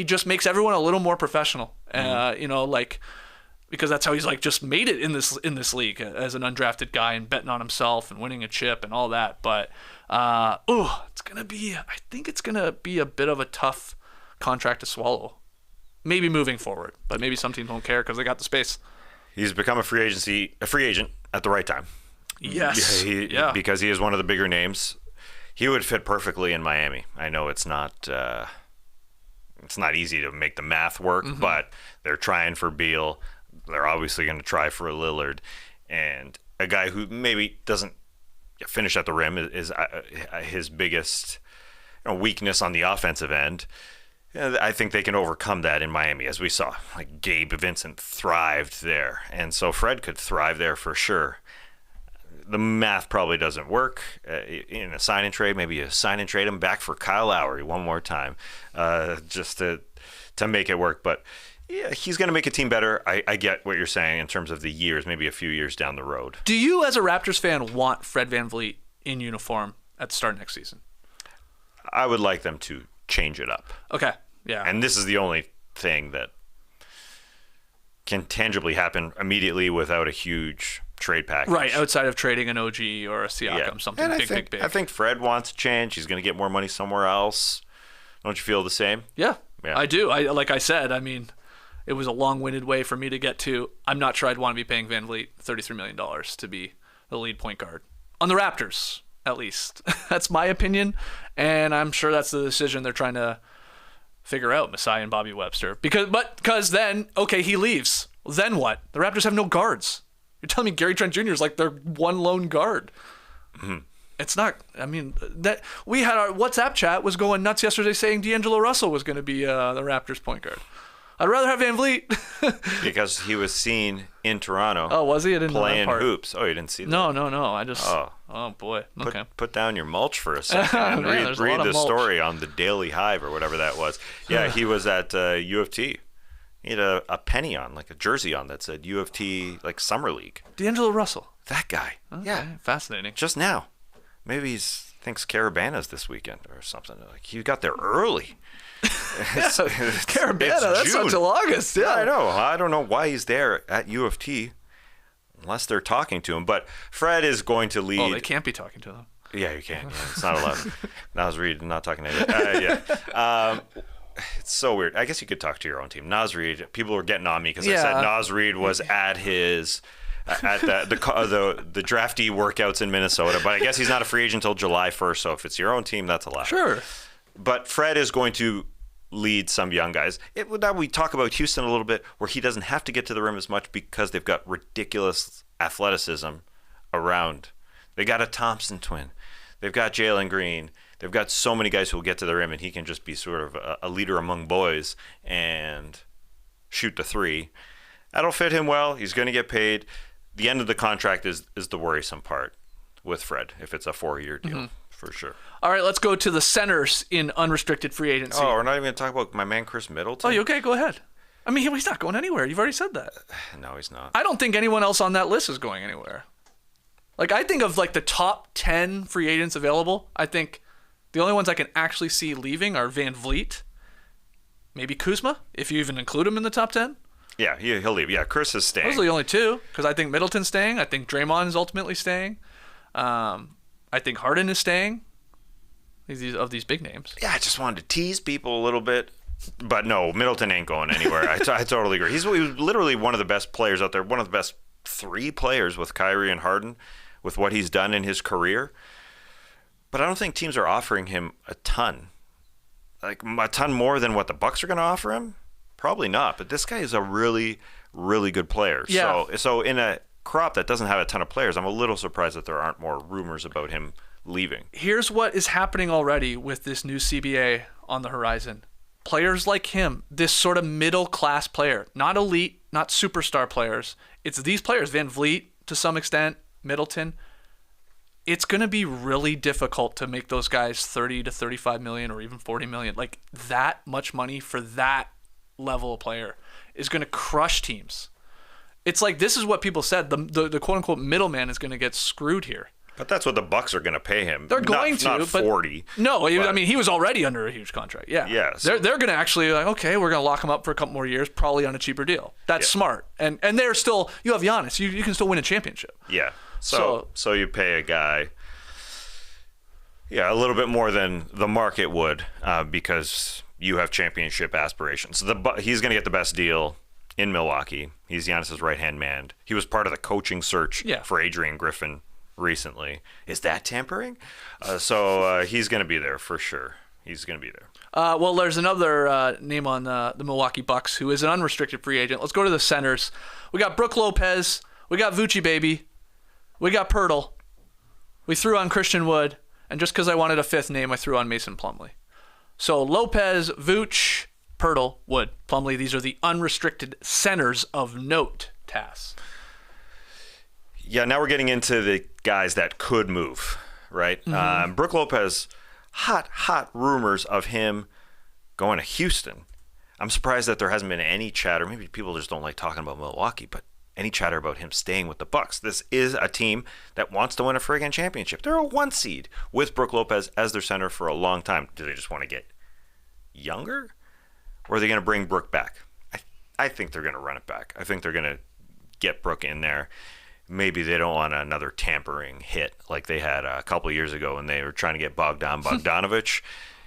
just makes everyone a little more professional. Because that's how he's just made it in this league as an undrafted guy and betting on himself and winning a chip and all that. But I think it's gonna be a bit of a tough contract to swallow. Maybe moving forward, but maybe some teams don't care because they got the space. He's become a free agent at the right time. Yes. Because he is one of the bigger names. He would fit perfectly in Miami. I know it's not easy to make the math work, but they're trying for Beal. They're obviously going to try for Lillard. And a guy who maybe doesn't finish at the rim is his biggest weakness on the offensive end. I think they can overcome that in Miami, as we saw. Gabe Vincent thrived there. And so Fred could thrive there for sure. the math probably doesn't work in a sign and trade. Maybe you sign and trade him back for Kyle Lowry one more time, just to make it work. But yeah, he's going to make a team better. I get what you're saying in terms of the years, maybe a few years down the road. Do you, as a Raptors fan, want Fred VanVleet in uniform at the start of next season? I would like them to change it up. Okay, yeah. And this is the only thing that can tangibly happen immediately without a huge trade package. Right, outside of trading an OG or a Siakam, something and big. I think Fred wants to change. He's going to get more money somewhere else. Don't you feel the same? Yeah, Yeah. I do. Like I said, I mean, it was a long-winded way for me to get to, I'm not sure I'd want to be paying VanVleet $33 million to be the lead point guard. On the Raptors, at least. That's my opinion, and I'm sure that's the decision they're trying to figure out, Masai and Bobby Webster. Because then, okay, he leaves. Well, then what? The Raptors have no guards. You're telling me Gary Trent Jr. is like their one lone guard. Mm-hmm. It's not, I mean, that we had our WhatsApp chat was going nuts yesterday saying D'Angelo Russell was going to be the Raptors point guard. I'd rather have VanVleet. Because he was seen in Toronto. Oh, was he? I didn't know that playing part. hoops. Oh, you didn't see that? No. I just, oh boy. Okay. Put down your mulch for a second and Man, read the mulch. story on the Daily Hive or whatever that was. Yeah, he was at U of T. He had a penny on, like a jersey on that said U of T, like Summer League. D'Angelo Russell. That guy. Okay, yeah. Fascinating. Just now. Maybe he thinks Carabana's this weekend or something. Like, he got there early. Carabana, that's not till August. Yeah, I know. I don't know why he's there at U of T unless they're talking to him. But Fred is going to lead. Oh, they can't be talking to them. Yeah, you can't. Yeah, it's not allowed. Naz Reid not talking to him. Yeah. It's so weird. I guess you could talk to your own team. Naz Reid, people were getting on me because I said Naz Reid was at his at the drafty workouts in Minnesota, but I guess he's not a free agent until July 1st. So if it's your own team, that's allowed. Sure. But Fred is going to lead some young guys. Now we talk about Houston a little bit, where he doesn't have to get to the rim as much because they've got ridiculous athleticism around. They got a Thompson twin. They've got Jalen Green. They've got so many guys who will get to the rim, and he can just be sort of a leader among boys and shoot the three. That'll fit him well. He's going to get paid. The end of the contract is the worrisome part with Fred, if it's a 4-year deal, for sure. All right, let's go to the centers in unrestricted free agency. Oh, we're not even going to talk about my man Chris Middleton? Oh, you okay? Go ahead. I mean, he's not going anywhere. You've already said that. No, he's not. I don't think anyone else on that list is going anywhere. Like, I think of, like, the top 10 free agents available, I think the only ones I can actually see leaving are VanVleet, maybe Kuzma, if you even include him in the top 10. Yeah, he'll leave. Yeah, Chris is staying. Those are the only two, because I think Middleton's staying. I think Draymond is ultimately staying. I think Harden is staying. Of these big names. Yeah, I just wanted to tease people a little bit. But no, Middleton ain't going anywhere. I totally agree. He was literally one of the best players out there, one of the best 3 players with Kyrie and Harden, with what he's done in his career. But I don't think teams are offering him a ton. Like, a ton more than what the Bucks are going to offer him? Probably not. But this guy is a really, really good player. Yeah. So in a crop that doesn't have a ton of players, I'm a little surprised that there aren't more rumors about him leaving. Here's what is happening already with this new CBA on the horizon. Players like him, this sort of middle-class player, not elite, not superstar players. It's these players, VanVleet to some extent, Middleton. It's going to be really difficult to make those guys 30 to 35 million or even 40 million. Like, that much money for that level of player is going to crush teams. It's like, this is what people said, the quote-unquote middleman is going to get screwed here. But that's what the Bucks are going to pay him. They're going to, not but 40. No, I mean, he was already under a huge contract. Yeah. Yeah. So they're going to actually, like, okay, we're going to lock him up for a couple more years, probably on a cheaper deal. That's smart. And they're still, you have Giannis. You can still win a championship. Yeah. So you pay a guy, a little bit more than the market would because you have championship aspirations. He's going to get the best deal in Milwaukee. He's Giannis's right-hand man. He was part of the coaching search for Adrian Griffin recently. Is that tampering? So he's going to be there for sure. He's going to be there. Well, there's another name on the Milwaukee Bucks who is an unrestricted free agent. Let's go to the centers. We got Brook Lopez. We got Vucci baby. We got Poeltl. We threw on Christian Wood. And just because I wanted a 5th name, I threw on Mason Plumlee. So Lopez, Vooch, Poeltl, Wood, Plumlee. These are the unrestricted centers of note, Tass. Yeah, now we're getting into the guys that could move, right? Brook Lopez, hot rumors of him going to Houston. I'm surprised that there hasn't been any chatter. Maybe people just don't like talking about Milwaukee, but any chatter about him staying with the Bucks. This is a team that wants to win a friggin' championship. They're a 1 seed with Brook Lopez as their center for a long time. Do they just want to get younger? Or are they going to bring Brook back? I think they're going to run it back. I think they're going to get Brook in there. Maybe they don't want another tampering hit like they had a couple of years ago when they were trying to get Bogdanovich.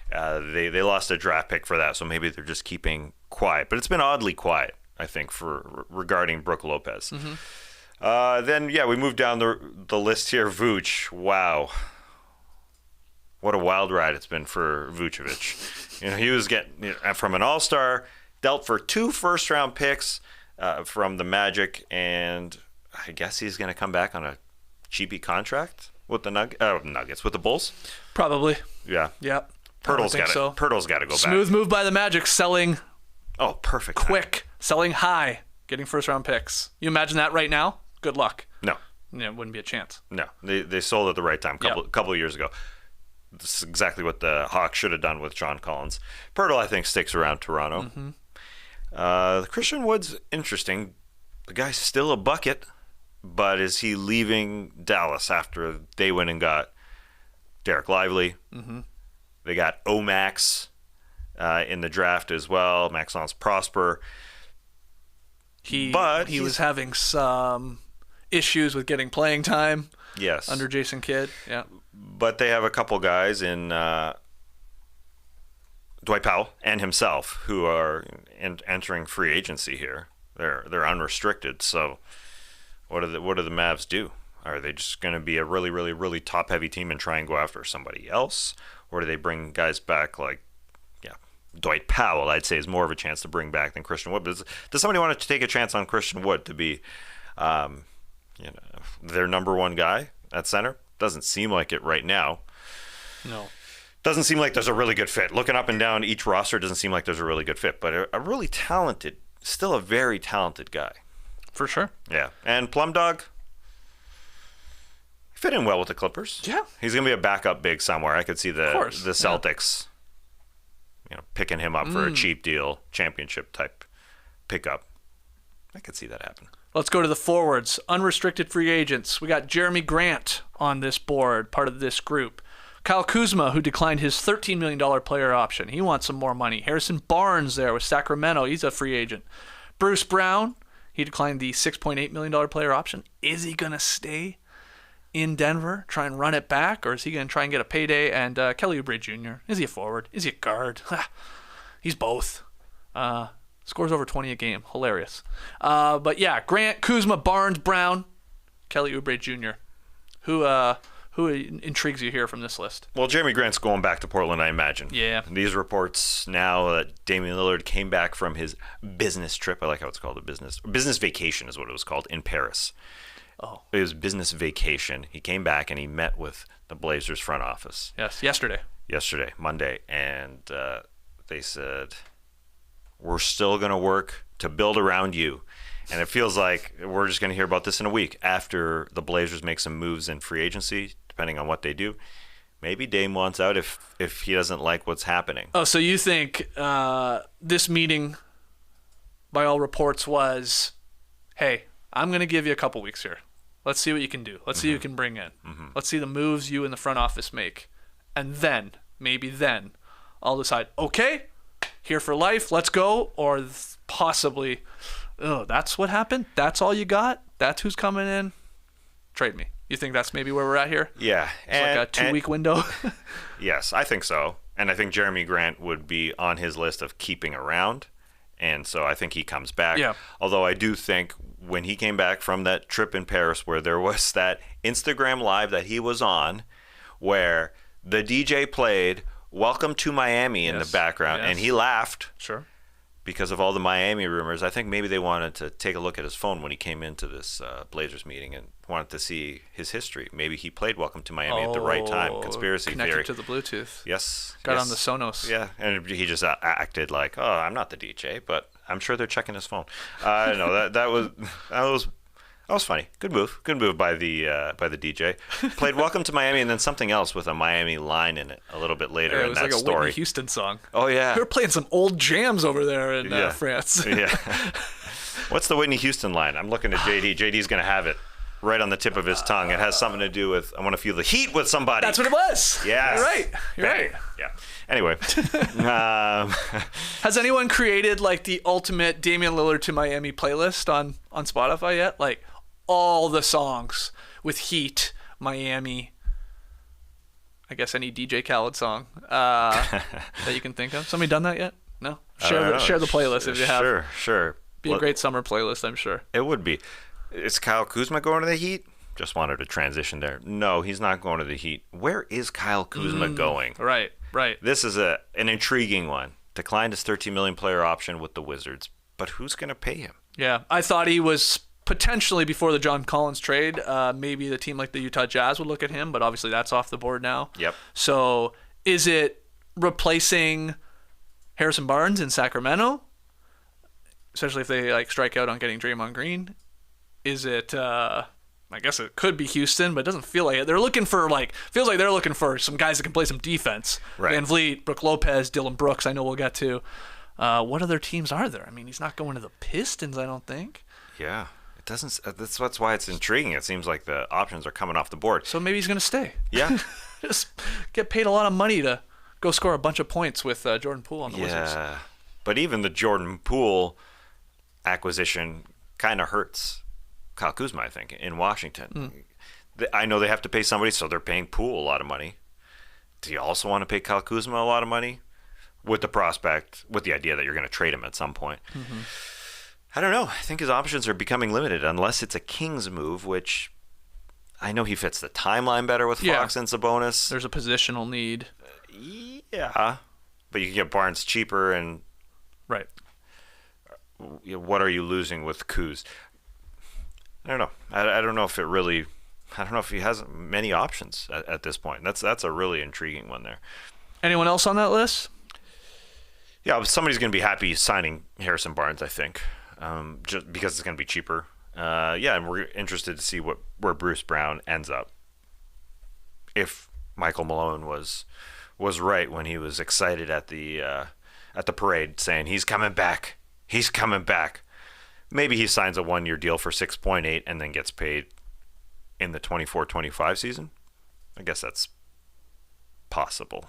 They lost a draft pick for that, so maybe they're just keeping quiet. But it's been oddly quiet, I think, regarding Brook Lopez. Then, we moved down the list here. Vooch, wow. What a wild ride it's been for Vucevic. He was getting from an all-star, dealt for 2 first-round picks from the Magic, and I guess he's going to come back on a cheapy contract with the Nuggets, with the Bulls? Probably. Yeah. Yep. Pirtle's got to go back. Smooth move by the Magic, selling perfect. quick, selling high, getting first-round picks. You imagine that right now? Good luck. No. Yeah, it wouldn't be a chance. No. They sold at the right time a couple of years ago. This is exactly what the Hawks should have done with John Collins. Poeltl, I think, sticks around Toronto. Christian Wood's interesting. The guy's still a bucket, but is he leaving Dallas after they went and got Derek Lively? They got Omax in the draft as well. Maxence Prosper. He was having some issues with getting playing time. Yes. Under Jason Kidd. Yeah. But they have a couple guys in Dwight Powell and himself who are entering free agency here. They're unrestricted. So what do the Mavs do? Are they just going to be a really, really, really top-heavy team and try and go after somebody else? Or do they bring guys back like, Dwight Powell, I'd say, is more of a chance to bring back than Christian Wood. Does somebody want to take a chance on Christian Wood to be their number one guy at center? Doesn't seem like it right now. No. Doesn't seem like there's a really good fit. Looking up and down each roster, doesn't seem like there's a really good fit. But a really talented, still a very talented guy. For sure. Yeah. And Plum Dog, fit in well with the Clippers. Yeah. He's going to be a backup big somewhere. I could see the Celtics picking him up for a cheap deal, championship type pickup. I could see that happen. Let's go to the forwards. Unrestricted free agents. We got Jerami Grant on this board, part of this group. Kyle Kuzma, who declined his $13 million player option. He wants some more money. Harrison Barnes there with Sacramento. He's a free agent. Bruce Brown, he declined the $6.8 million player option. Is he going to stay in Denver, try and run it back, or is he going to try and get a payday? And Kelly Oubre Jr., is he a forward? Is he a guard? He's both. Scores over 20 a game. Hilarious. But yeah, Grant, Kuzma, Barnes, Brown, Kelly Oubre Jr. Who intrigues you here from this list? Well, Jerami Grant's going back to Portland, I imagine. Yeah. These reports now that Damian Lillard came back from his business trip. I like how it's called, a business vacation is what it was called, in Paris. Oh. It was business vacation. He came back and he met with the Blazers front office. Yes, yesterday, Monday. And they said, we're still going to work to build around you. And it feels like we're just going to hear about this in a week after the Blazers make some moves in free agency, depending on what they do. Maybe Dame wants out if he doesn't like what's happening. Oh, so you think this meeting, by all reports, was, hey, I'm going to give you a couple weeks here. Let's see what you can do. Let's see who you can bring in. Let's see the moves you and the front office make. And then, maybe then, I'll decide, okay, here for life, let's go. Or possibly, oh, that's what happened? That's all you got? That's who's coming in? Trade me. You think that's maybe where we're at here? Yeah. It's like a 2-week window? Yes, I think so. And I think Jerami Grant would be on his list of keeping around. And so I think he comes back. Yeah. Although I do think when he came back from that trip in Paris where there was that Instagram Live that he was on where the DJ played Welcome to Miami in the background, and he laughed. Sure. Because of all the Miami rumors. I think maybe they wanted to take a look at his phone when he came into this Blazers meeting and wanted to see his history. Maybe he played Welcome to Miami at the right time. Conspiracy connected theory. to the Bluetooth. Yes. Got on the Sonos. Yeah, and he just acted like, oh, I'm not the DJ, but I'm sure they're checking his phone. No, that was That was funny. Good move. Good move by the DJ. Played "Welcome to Miami" and then something else with a Miami line in it a little bit later in that story. It was like a Whitney Houston song. Oh yeah. They were playing some old jams over there in France. Yeah. What's the Whitney Houston line? I'm looking at JD. JD's gonna have it right on the tip of his tongue. It has something to do with I want to feel the heat with somebody. That's what it was. Yeah. You're right. You're right. Yeah. Anyway. Has anyone created like the ultimate Damian Lillard to Miami playlist on Spotify yet? Like all the songs with Heat, Miami, I guess any DJ Khaled song that you can think of. Somebody done that yet? No? Share the playlist if you have. Sure. Be a great summer playlist, I'm sure. It would be. Is Kyle Kuzma going to the Heat? Just wanted to transition there. No, he's not going to the Heat. Where is Kyle Kuzma going? Right. This is an intriguing one. Declined his $13 million player option with the Wizards. But who's going to pay him? Yeah, I thought he was potentially before the John Collins trade. Maybe the team like the Utah Jazz would look at him, but obviously that's off the board now. Yep. So is it replacing Harrison Barnes in Sacramento? Especially if they like strike out on getting Draymond Green. Is it I guess it could be Houston, but it doesn't feel like it. They're looking for feels like they're looking for some guys that can play some defense. Right. VanVleet, Brook Lopez, Dylan Brooks, I know we'll get to. What other teams are there? I mean, he's not going to the Pistons, I don't think. Yeah. It doesn't that's why it's intriguing. It seems like the options are coming off the board. So maybe he's going to stay. Yeah. Just get paid a lot of money to go score a bunch of points with Jordan Poole on the Wizards. Yeah. But even the Jordan Poole acquisition kind of hurts Kyle Kuzma, I think, in Washington. I know they have to pay somebody, so they're paying Poole a lot of money. Do you also want to pay Kyle Kuzma a lot of money with the idea that you're going to trade him at some point? Mm-hmm. I don't know. I think his options are becoming limited unless it's a Kings move, which I know he fits the timeline better with Fox and Sabonis. There's a positional need. Yeah. But you can get Barnes cheaper and... Right. What are you losing with Kuz? I don't know. I don't know if it really... I don't know if he has many options at this point. That's a really intriguing one there. Anyone else on that list? Yeah, somebody's going to be happy signing Harrison Barnes, I think, just because it's going to be cheaper. And we're interested to see where Bruce Brown ends up. If Michael Malone was right when he was excited at the parade, saying he's coming back, maybe he signs a 1-year deal for 6.8 and then gets paid in the 24-25 season. I guess that's possible.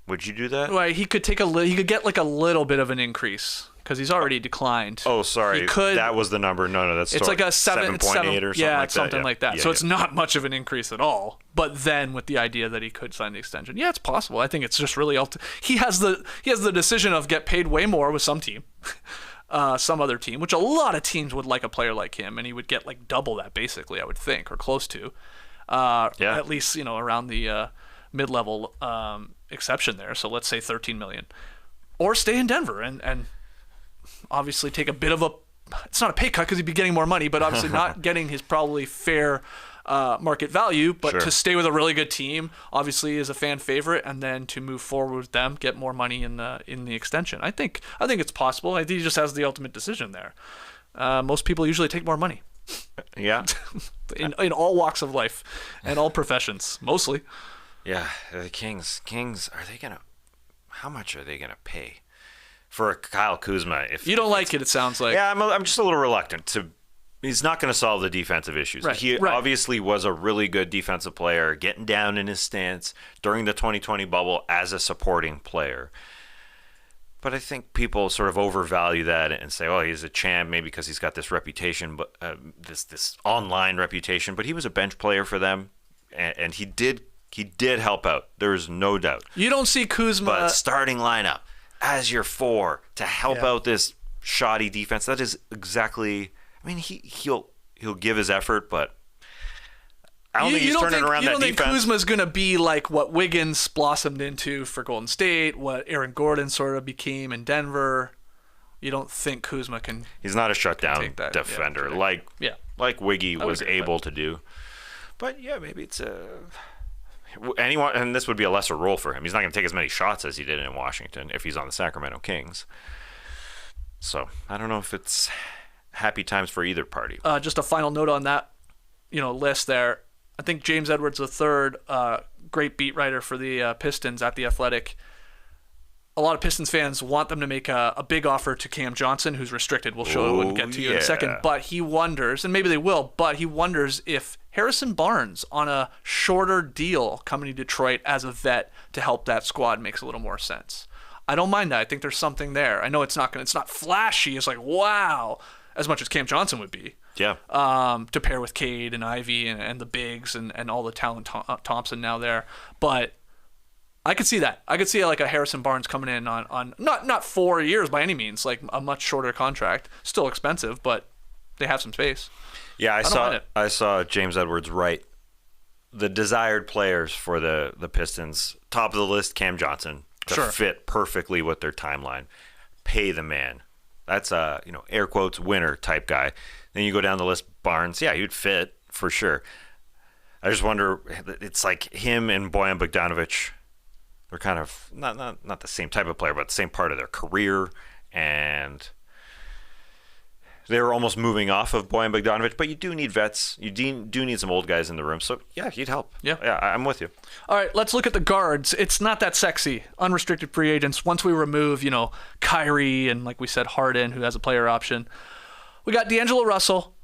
Would you do that? Well, he could he could get like a little bit of an increase because he's already declined. Oh, sorry. That was the number. No, that's it's like a 7.8 or something like that. It's something like that. Yeah, so it's not much of an increase at all. But then with the idea that he could sign the extension, it's possible. I think it's just really he has the decision of get paid way more with some team. Some other team, which a lot of teams would like a player like him, and he would get like double that basically, I would think, or close to. At least, around the mid-level exception there. So let's say $13 million. Or stay in Denver and obviously take a bit of it's not a pay cut because he'd be getting more money, but obviously not getting his probably fair market value, but to stay with a really good team, obviously is a fan favorite, and then to move forward with them, get more money in the extension. I think it's possible. I think he just has the ultimate decision there. Most people usually take more money. Yeah. in all walks of life and all professions, mostly. Yeah, the Kings, how much are they gonna pay for Kyle Kuzma? If you don't like it sounds like. Yeah, I'm just a little reluctant to. He's not going to solve the defensive issues. Right, he obviously was a really good defensive player, getting down in his stance during the 2020 bubble as a supporting player. But I think people sort of overvalue that and say, "Oh, he's a champ, maybe because he's got this reputation, but this online reputation." But he was a bench player for them, and he did help out. There's no doubt. You don't see Kuzma, but starting lineup as your 4 to help out this shoddy defense. That is exactly. I mean, he'll give his effort, but I don't think he's turning around that defense. You don't think Kuzma's going to be like what Wiggins blossomed into for Golden State, what Aaron Gordon sort of became in Denver? You don't think Kuzma can? He's not a shutdown defender like Wiggy was able to do. But maybe it's anyone, and this would be a lesser role for him. He's not going to take as many shots as he did in Washington if he's on the Sacramento Kings. So I don't know if it's happy times for either party. Just a final note on that, list there. I think James Edwards III, great beat writer for the Pistons at The Athletic. A lot of Pistons fans want them to make a big offer to Cam Johnson, who's restricted. We'll show and get to you in a second. But he wonders, and maybe they will, but he wonders if Harrison Barnes on a shorter deal coming to Detroit as a vet to help that squad makes a little more sense. I don't mind that. I think there's something there. I know it's not flashy. It's like, wow, as much as Cam Johnson would be. Yeah. To pair with Cade and Ivy and the bigs and all the talent Thompson now there. But I could see that. I could see like a Harrison Barnes coming in on not 4 years by any means, like a much shorter contract. Still expensive, but they have some space. Yeah, I saw James Edwards write the desired players for the Pistons. Top of the list, Cam Johnson. To fit perfectly with their timeline. Pay the man. That's a air quotes winner type guy. Then you go down the list, Barnes. Yeah, you'd fit for sure. I just wonder. It's like him and Bojan Bogdanovic. They're kind of not the same type of player, but the same part of their career, and they were almost moving off of Bojan Bogdanovic. But you do need vets. You do need some old guys in the room. So yeah, you'd help. Yeah, I'm with you. All right, let's look at the guards. It's not that sexy. Unrestricted free agents. Once we remove, Kyrie and like we said, Harden, who has a player option. We got D'Angelo Russell.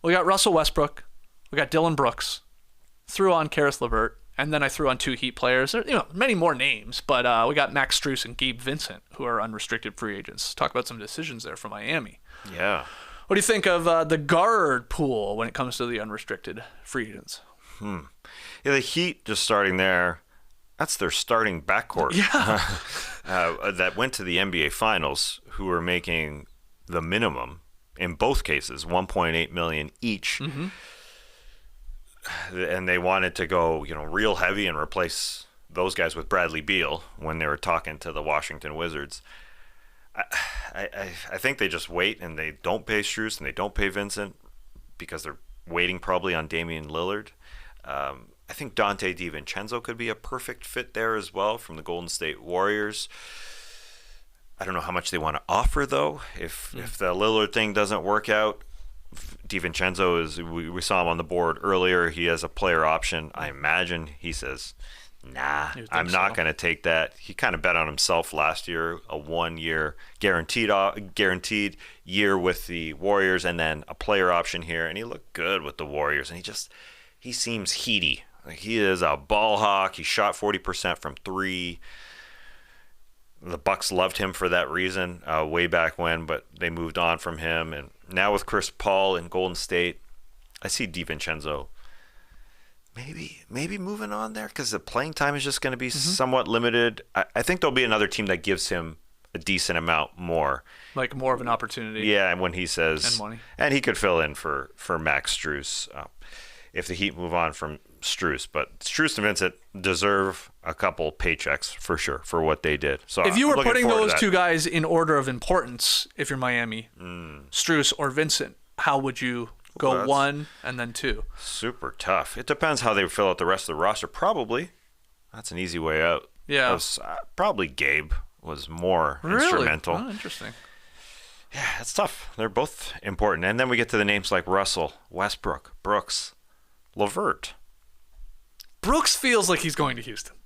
We got Russell Westbrook. We got Dylan Brooks. Threw on Karis LeVert. And then I threw on 2 Heat players. Many more names, but we got Max Strus and Gabe Vincent, who are unrestricted free agents. Talk about some decisions there for Miami. Yeah. What do you think of the guard pool when it comes to the unrestricted free agents? Yeah, the Heat just starting there. That's their starting backcourt. Yeah. That went to the NBA Finals, who were making the minimum in both cases, $1.8 million each. Mm-hmm. And they wanted to go, real heavy and replace those guys with Bradley Beal when they were talking to the Washington Wizards. I think they just wait and they don't pay Strus and they don't pay Vincent because they're waiting probably on Damian Lillard. I think Dante DiVincenzo could be a perfect fit there as well from the Golden State Warriors. I don't know how much they want to offer though. If the Lillard thing doesn't work out, DiVincenzo we saw him on the board earlier. He has a player option. I imagine he says, nah, I'm not going to take that. He kind of bet on himself last year, a 1-year guaranteed year with the Warriors and then a player option here. And he looked good with the Warriors. And he seems heaty. Like he is a ball hawk. He shot 40% from 3. The Bucks loved him for that reason way back when, but they moved on from him. And now with Chris Paul in Golden State, I see DiVincenzo maybe moving on there because the playing time is just going to be somewhat limited. I think there'll be another team that gives him a decent amount more. Like more of an opportunity. Yeah, and when he says... And money. And he could fill in for Max Strus if the Heat move on from Strus. But Strus and Vincent deserve a couple paychecks for sure for what they did. So if you were putting those 2 guys in order of importance, if you're Miami, Strus or Vincent, how would you go 1 and then 2? Super tough. It depends how they fill out the rest of the roster. Probably. That's an easy way out. Yeah. Probably Gabe was more instrumental. Oh, interesting. Yeah, it's tough. They're both important. And then we get to the names like Russell, Westbrook, Brooks, LeVert. Brooks feels like he's going to Houston.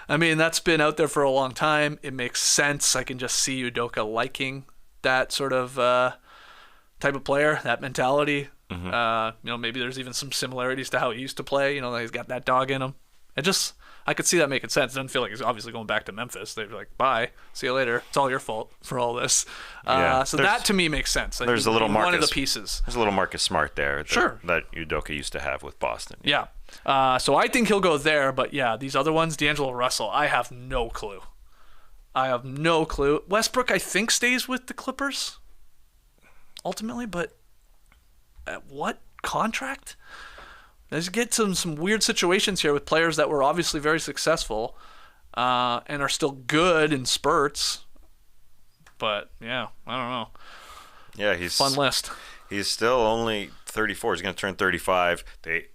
I mean, that's been out there for a long time. It makes sense. I can just see Udoka liking that sort of type of player, that mentality. Mm-hmm. Maybe there's even some similarities to how he used to play. He's got that dog in him. I could see that making sense. It doesn't feel like he's obviously going back to Memphis. They'd be like, bye, see you later. It's all your fault for all this. So that to me makes sense. There's a little one of the pieces. There's a little Marcus Smart there that Udoka used to have with Boston. Yeah. So I think he'll go there. But yeah, these other ones, D'Angelo Russell, I have no clue. Westbrook, I think, stays with the Clippers ultimately, but at what contract? Let's get some weird situations here with players that were obviously very successful and are still good in spurts. But, yeah, I don't know. Yeah, fun list. He's still only 34. He's going to turn 35. They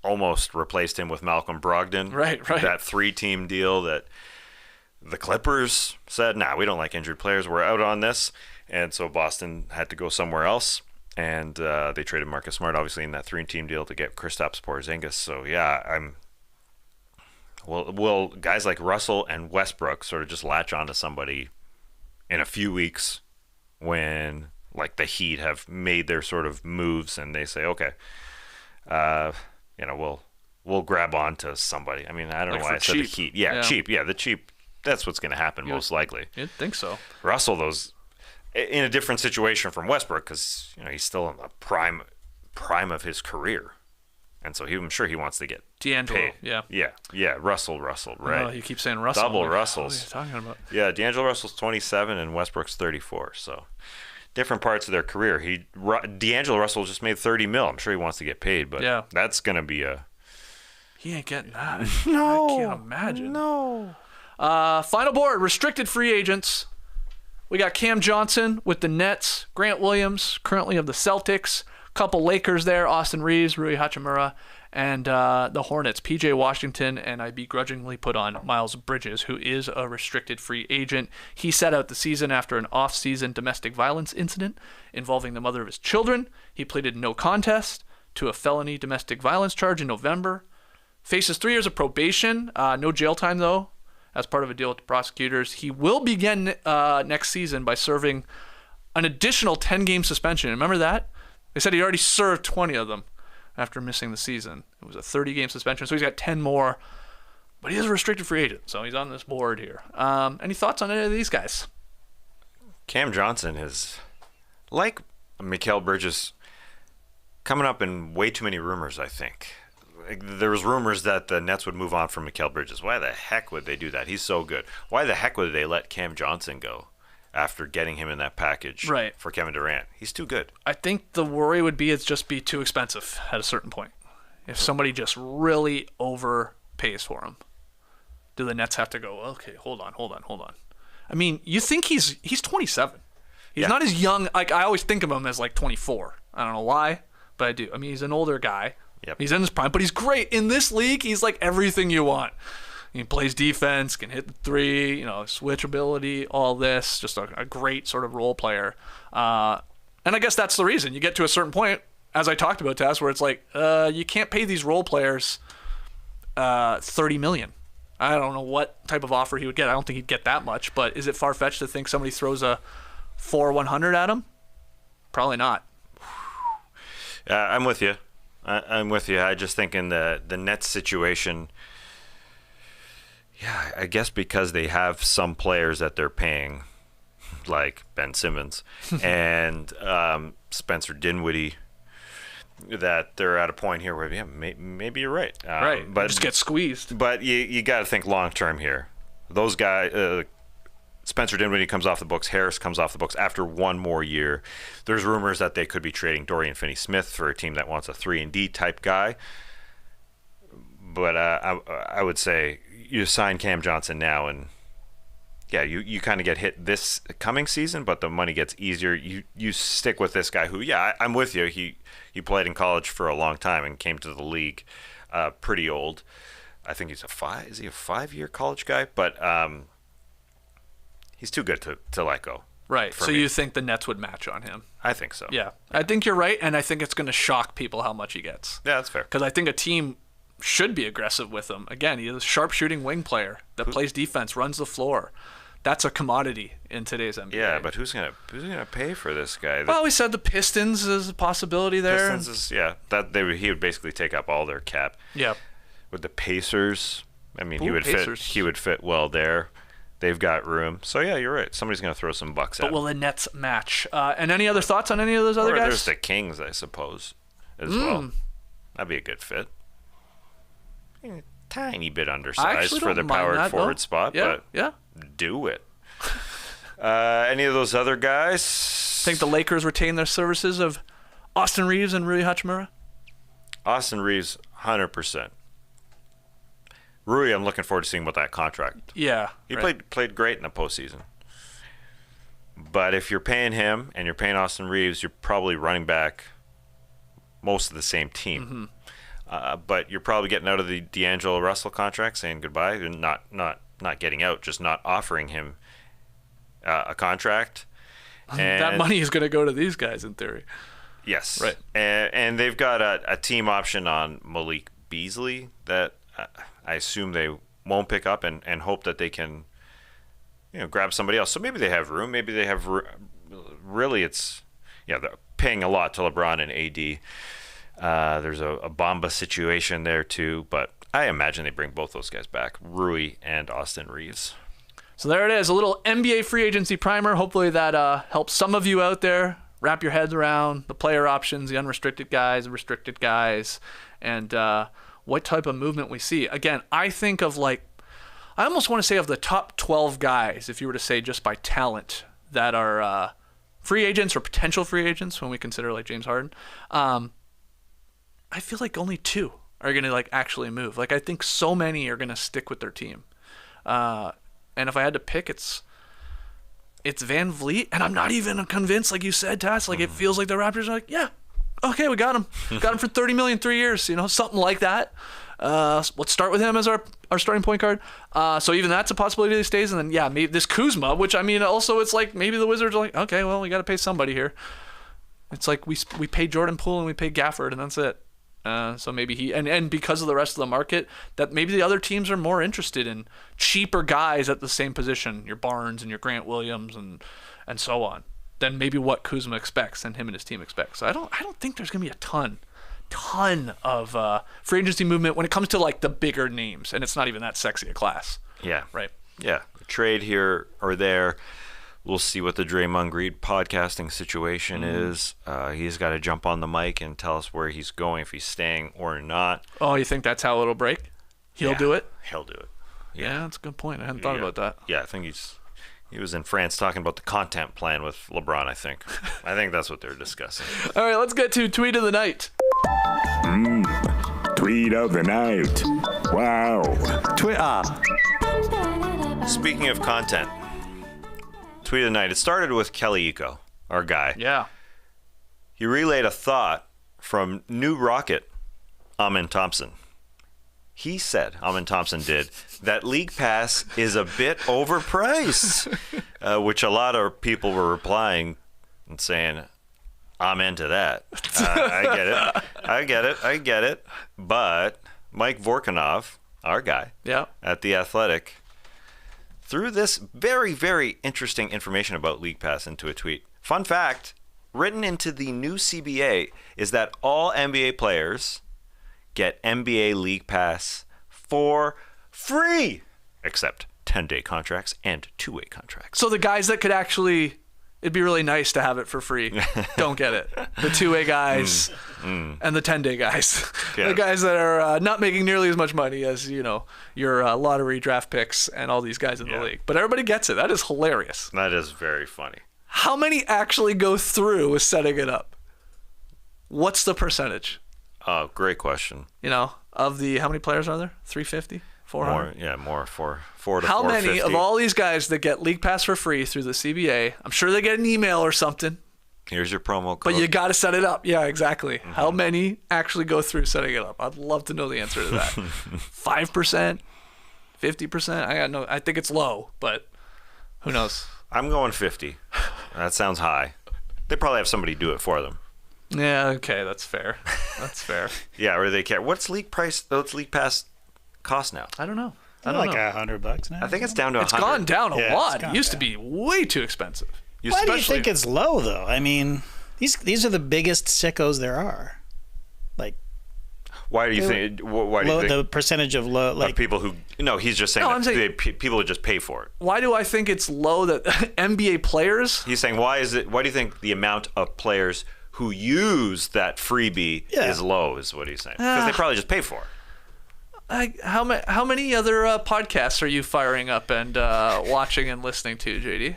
almost replaced him with Malcolm Brogdon. Right. That 3-team deal that The Clippers said, nah, we don't like injured players. We're out on this. And so Boston had to go somewhere else. And they traded Marcus Smart, obviously, in that 3-team deal to get Kristaps Porzingis. So, yeah, will guys like Russell and Westbrook sort of just latch onto somebody in a few weeks when, like, the Heat have made their sort of moves and they say, okay, we'll grab onto somebody. I mean, I don't know why I said the Heat. Yeah, cheap. Yeah, the cheap. That's what's going to happen most likely. You'd think so. Russell, in a different situation from Westbrook because he's still in the prime of his career, and so I'm sure he wants to get D'Angelo. paid. Yeah. Russell, right? Oh, you keep saying Russell. Double Russells. What are you talking about? Yeah, D'Angelo Russell's 27 and Westbrook's 34. So different parts of their career. D'Angelo Russell just made $30 million. I'm sure he wants to get paid, but that's gonna be he ain't getting that. No, I can't imagine. No. Final board, restricted free agents. We got Cam Johnson with the Nets, Grant Williams, currently of the Celtics, couple Lakers there, Austin Reaves, Rui Hachimura, and the Hornets, PJ Washington, and I begrudgingly put on Miles Bridges, who is a restricted free agent. He sat out the season after an off-season domestic violence incident involving the mother of his children. He pleaded no contest to a felony domestic violence charge in November. Faces 3 years of probation, no jail time though, as part of a deal with the prosecutors. He will begin next season by serving an additional 10-game suspension. Remember that? They said he already served 20 of them after missing the season. It was a 30-game suspension, so he's got 10 more. But he is a restricted free agent, so he's on this board here. Any thoughts on any of these guys? Cam Johnson is, like Mikal Bridges, coming up in way too many rumors, I think. There was rumors that the Nets would move on from Mikal Bridges. Why the heck would they do that? He's so good. Why the heck would they let Cam Johnson go after getting him in that package for Kevin Durant? He's too good. I think the worry would be it's just be too expensive at a certain point. If somebody just really overpays for him, do the Nets have to go, okay, hold on. I mean, you think he's 27. He's not as young. Like, I always think of him as like 24. I don't know why, but I do. I mean, he's an older guy. Yep. He's in his prime, but he's great. In this league, he's like everything you want. He plays defense, can hit the three, switch ability, all this. Just a great sort of role player. And I guess that's the reason. You get to a certain point, as I talked about, Tess, where it's like, you can't pay these role players $30 million. I don't know what type of offer he would get. I don't think he'd get that much, but is it far-fetched to think somebody throws a 4-100 at him? Probably not. I'm with you. I'm with you. I just think in the Nets situation, I guess because they have some players that they're paying, like Ben Simmons and Spencer Dinwiddie, that they're at a point here where maybe you're right. Right, but just get squeezed. But you got to think long term here. Those guys. Spencer Dinwiddie comes off the books. Harris comes off the books after one more year. There's rumors that they could be trading Dorian Finney-Smith for a team that wants a 3-and-D type guy. But I would say you sign Cam Johnson now, and you kind of get hit this coming season, but the money gets easier. You stick with this guy who, I'm with you. He played in college for a long time and came to the league pretty old. I think he's a 5-year college guy? But he's too good to let go. Right. So you think the Nets would match on him? I think so. Yeah. I think you're right, and I think it's going to shock people how much he gets. Yeah, that's fair. Because I think a team should be aggressive with him. Again, he's a sharpshooting wing player that plays defense, runs the floor. That's a commodity in today's NBA. Yeah, but who's gonna pay for this guy? Well, we said the Pistons is a possibility there. Pistons is he would basically take up all their cap. Yeah. With the Pacers, I mean, he would fit well there. They've got room. So, you're right. Somebody's going to throw some bucks at him. But will the Nets match? And any other thoughts on any of those other guys? There's the Kings, I suppose, as well. That'd be a good fit. Tiny bit undersized for the powered forward spot, but do it. Any of those other guys? Think the Lakers retain their services of Austin Reaves and Rui Hachimura? Austin Reaves, 100%. Rui, I'm looking forward to seeing what that contract. Yeah. He played great in the postseason. But if you're paying him and you're paying Austin Reaves, you're probably running back most of the same team. But you're probably getting out of the D'Angelo Russell contract, saying goodbye, and not not getting out, just not offering him a contract. And that money is going to go to these guys in theory. Yes. Right. And they've got a team option on Malik Beasley that I assume they won't pick up and hope that they can, grab somebody else. So maybe they have room. Maybe they have really they're paying a lot to LeBron and AD. There's a Bamba situation there too, but I imagine they bring both those guys back, Rui and Austin Reaves. So there it is, a little NBA free agency primer. Hopefully that helps some of you out there wrap your heads around the player options, the unrestricted guys, the restricted guys, and what type of movement we see. Again, I think of I almost want to say of the top 12 guys, if you were to say just by talent, that are free agents or potential free agents when we consider James Harden. I feel like only 2 are going to actually move. I think so many are going to stick with their team. And if I had to pick, it's VanVleet, and I'm not even convinced, like you said, Tass. It feels like the Raptors are yeah, okay, we got him. Got him for $30 million 3 years, something like that. Let's start with him as our starting point guard. So even that's a possibility that he stays. And then, maybe this Kuzma, which, also it's maybe the Wizards are okay, well, we got to pay somebody here. It's we paid Jordan Poole and we paid Gafford, and that's it. So maybe he and because of the rest of the market, that maybe the other teams are more interested in cheaper guys at the same position, your Barnes and your Grant Williams and so on, than maybe what Kuzma expects and him and his team expect. So I don't think there's gonna be a ton of free agency movement when it comes to the bigger names, and it's not even that sexy a class. Yeah. Right. Yeah. A trade here or there. We'll see what the Draymond Green podcasting situation is. He's got to jump on the mic and tell us where he's going, if he's staying or not. Oh, you think that's how it'll break? He'll do it? He'll do it. Yeah, that's a good point. I hadn't thought about that. Yeah, I think he was in France talking about the content plan with LeBron, I think. I think that's what they're discussing. All right, let's get to Tweet of the Night. Tweet of the Night. Wow. Speaking of content, Tweet of the Night. It started with Kelly Iko, our guy. Yeah. He relayed a thought from new Rocket, Amin Thompson. He said, Amin Thompson did, that League Pass is a bit overpriced, which a lot of people were replying and saying, I'm into that. I get it. But Mike Vorkunov, our guy at The Athletic, threw this very, very interesting information about League Pass into a tweet. Fun fact, written into the new CBA is that all NBA players get NBA League Pass for free, except 10-day contracts and 2-way contracts. So the guys that could actually, it'd be really nice to have it for free, don't get it. The 2-way guys and the 10-day guys. Yeah. The guys that are not making nearly as much money as, your lottery draft picks and all these guys in the league. But everybody gets it. That is hilarious. That is very funny. How many actually go through with setting it up? What's the percentage? Oh, great question. Of the, how many players are there? 350? 400? More. 4 to How 450. many of all these guys that get League Pass for free through the CBA, I'm sure they get an email or something. Here's your promo code. But you got to set it up. Yeah, exactly. Mm-hmm. How many actually go through setting it up? I'd love to know the answer to that. 5%? 50%? I think it's low, but who knows? I'm going 50. That sounds high. They probably have somebody do it for them. Yeah, okay, that's fair. Yeah, or they care. What's League Pass cost now? I don't know. Like $100 now. I think it's down to $100. It's gone down a lot. It used down. to be way too expensive. Why do you think it's low, though? I mean, these are the biggest sickos there are. Why do you think? Why do you think the percentage of low, of people who? No, he's just saying people would just pay for it. Why do I think it's low that NBA players? He's saying why do you think the amount of players who use that freebie is low? Is what he's saying, because they probably just pay for it. How many other podcasts are you firing up and watching and listening to, JD?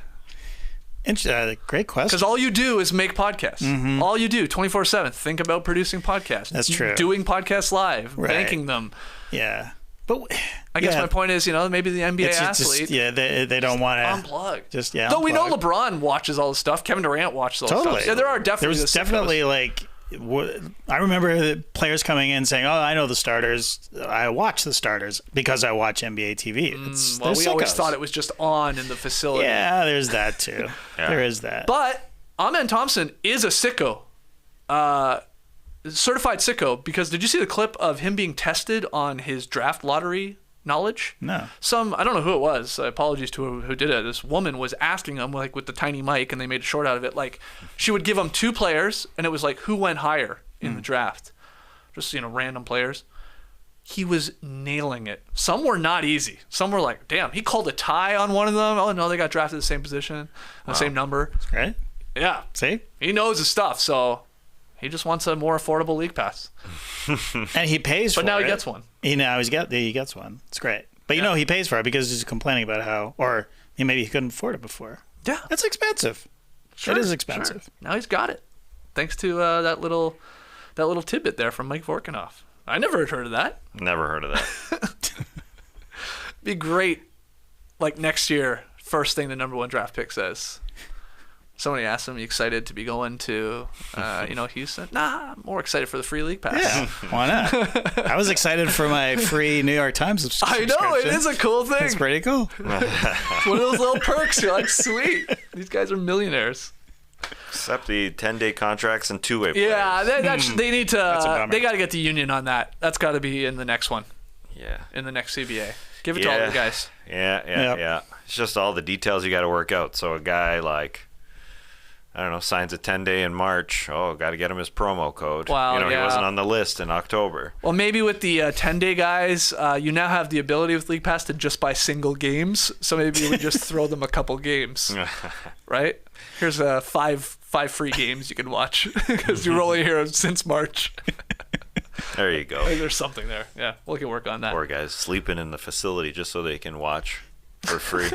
Great question. Because all you do is make podcasts. Mm-hmm. All you do 24/7. Think about producing podcasts. That's true. Doing podcasts live, banking them. Yeah. But I guess my point is, maybe the NBA athlete. They don't want to unplug. Though we know LeBron watches all the stuff. Kevin Durant watches all the stuff. Yeah, there are definitely. There's definitely I remember the players coming in saying, "Oh, I know the starters. I watch the starters because I watch NBA TV." Well, we always sickos. thought it was just on in the facility. Yeah, there's that too. There is that. But Amen Thompson is a sicko. Certified sicko, because did you see the clip of him being tested on his draft lottery knowledge? No. I don't know who it was. Apologies to who did it. This woman was asking him, like, with the tiny mic, and they made a short out of it. Like, she would give him 2 players, and it was like, who went higher in the draft? Just, random players. He was nailing it. Some were not easy. Some were like, damn, he called a tie on one of them. Oh, no, they got drafted the same position, the same number. Right? Yeah. See? He knows his stuff, so he just wants a more affordable league pass. And he pays for it. But now he gets one. He gets one. It's great. But he pays for it because he's complaining about how, maybe he couldn't afford it before. Yeah. That's expensive. Sure, it is expensive. Sure. Now he's got it. Thanks to that little tidbit there from Mike Vorkanoff. I never had heard of that. Never heard of that. Be great, like next year, first thing the number 1 draft pick says. Somebody asked him, "You excited to be going to, Houston?" Nah, I'm more excited for the free league pass. Yeah, why not? I was excited for my free New York Times subscription. I know, it is a cool thing. It's pretty cool. One of those little perks. You're like, sweet. These guys are millionaires. Except the 10-day contracts and 2-way players. Yeah, they need to. bummer. They got to get the union on that. That's got to be in the next one. Yeah. In the next CBA. Give it to all the guys. Yeah. It's just all the details you got to work out. So a guy signs a 10-day in March. Oh, got to get him his promo code. Wow, He wasn't on the list in October. Well, maybe with the 10-day guys, you now have the ability with League Pass to just buy single games. So maybe you would just throw them a couple games, right? Here's 5 free games you can watch because you're only here since March. There you go. There's something there. Yeah, we can work on that. Poor guys sleeping in the facility just so they can watch for free.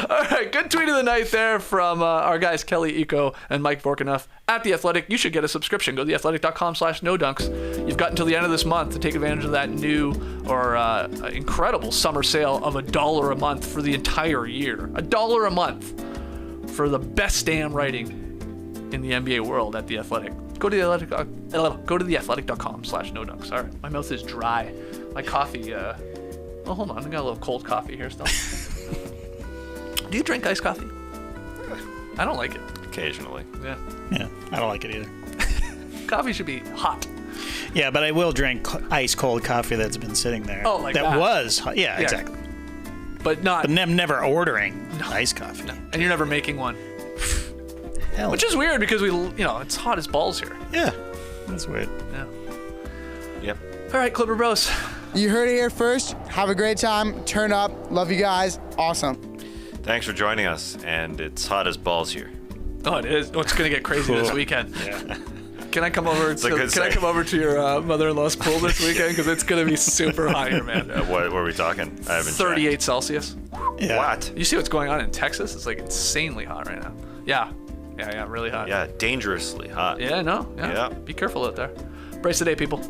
All right, good tweet of the night there from our guys Kelly Eco and Mike Vorkanoff at The Athletic. You should get a subscription. Go to theathletic.com/nodunks. You've got until the end of this month to take advantage of that new or incredible summer sale of $1 a month for the entire year. $1 a month for the best damn writing in the NBA world at The Athletic. Go to theathletic.com/nodunks. All right, my mouth is dry. My coffee, hold on. I got a little cold coffee here still. Do you drink iced coffee? I don't like it. Occasionally. Yeah. Yeah, I don't like it either. Coffee should be hot. Yeah, but I will drink ice cold coffee that's been sitting there. Oh, like that. That was hot. Yeah, exactly. But not. But I'm never ordering iced coffee. No. And you're never making one. Hell. Which is weird because it's hot as balls here. Yeah, that's weird. Yeah. Yep. All right, Clipper Bros. You heard it here first. Have a great time. Turn up. Love you guys. Awesome. Thanks for joining us, and it's hot as balls here. Oh, it is. Oh, it's gonna get crazy this weekend. Yeah. Can I come over? I come over to your mother-in-law's pool this weekend? Because it's gonna be super hot here, man. What were we talking? I haven't 38 checked. Celsius. Yeah. What? You see what's going on in Texas? It's like insanely hot right now. Yeah, really hot. Yeah, dangerously hot. Yeah, no. Yeah. Yeah. Be careful out there. Brace the day, people.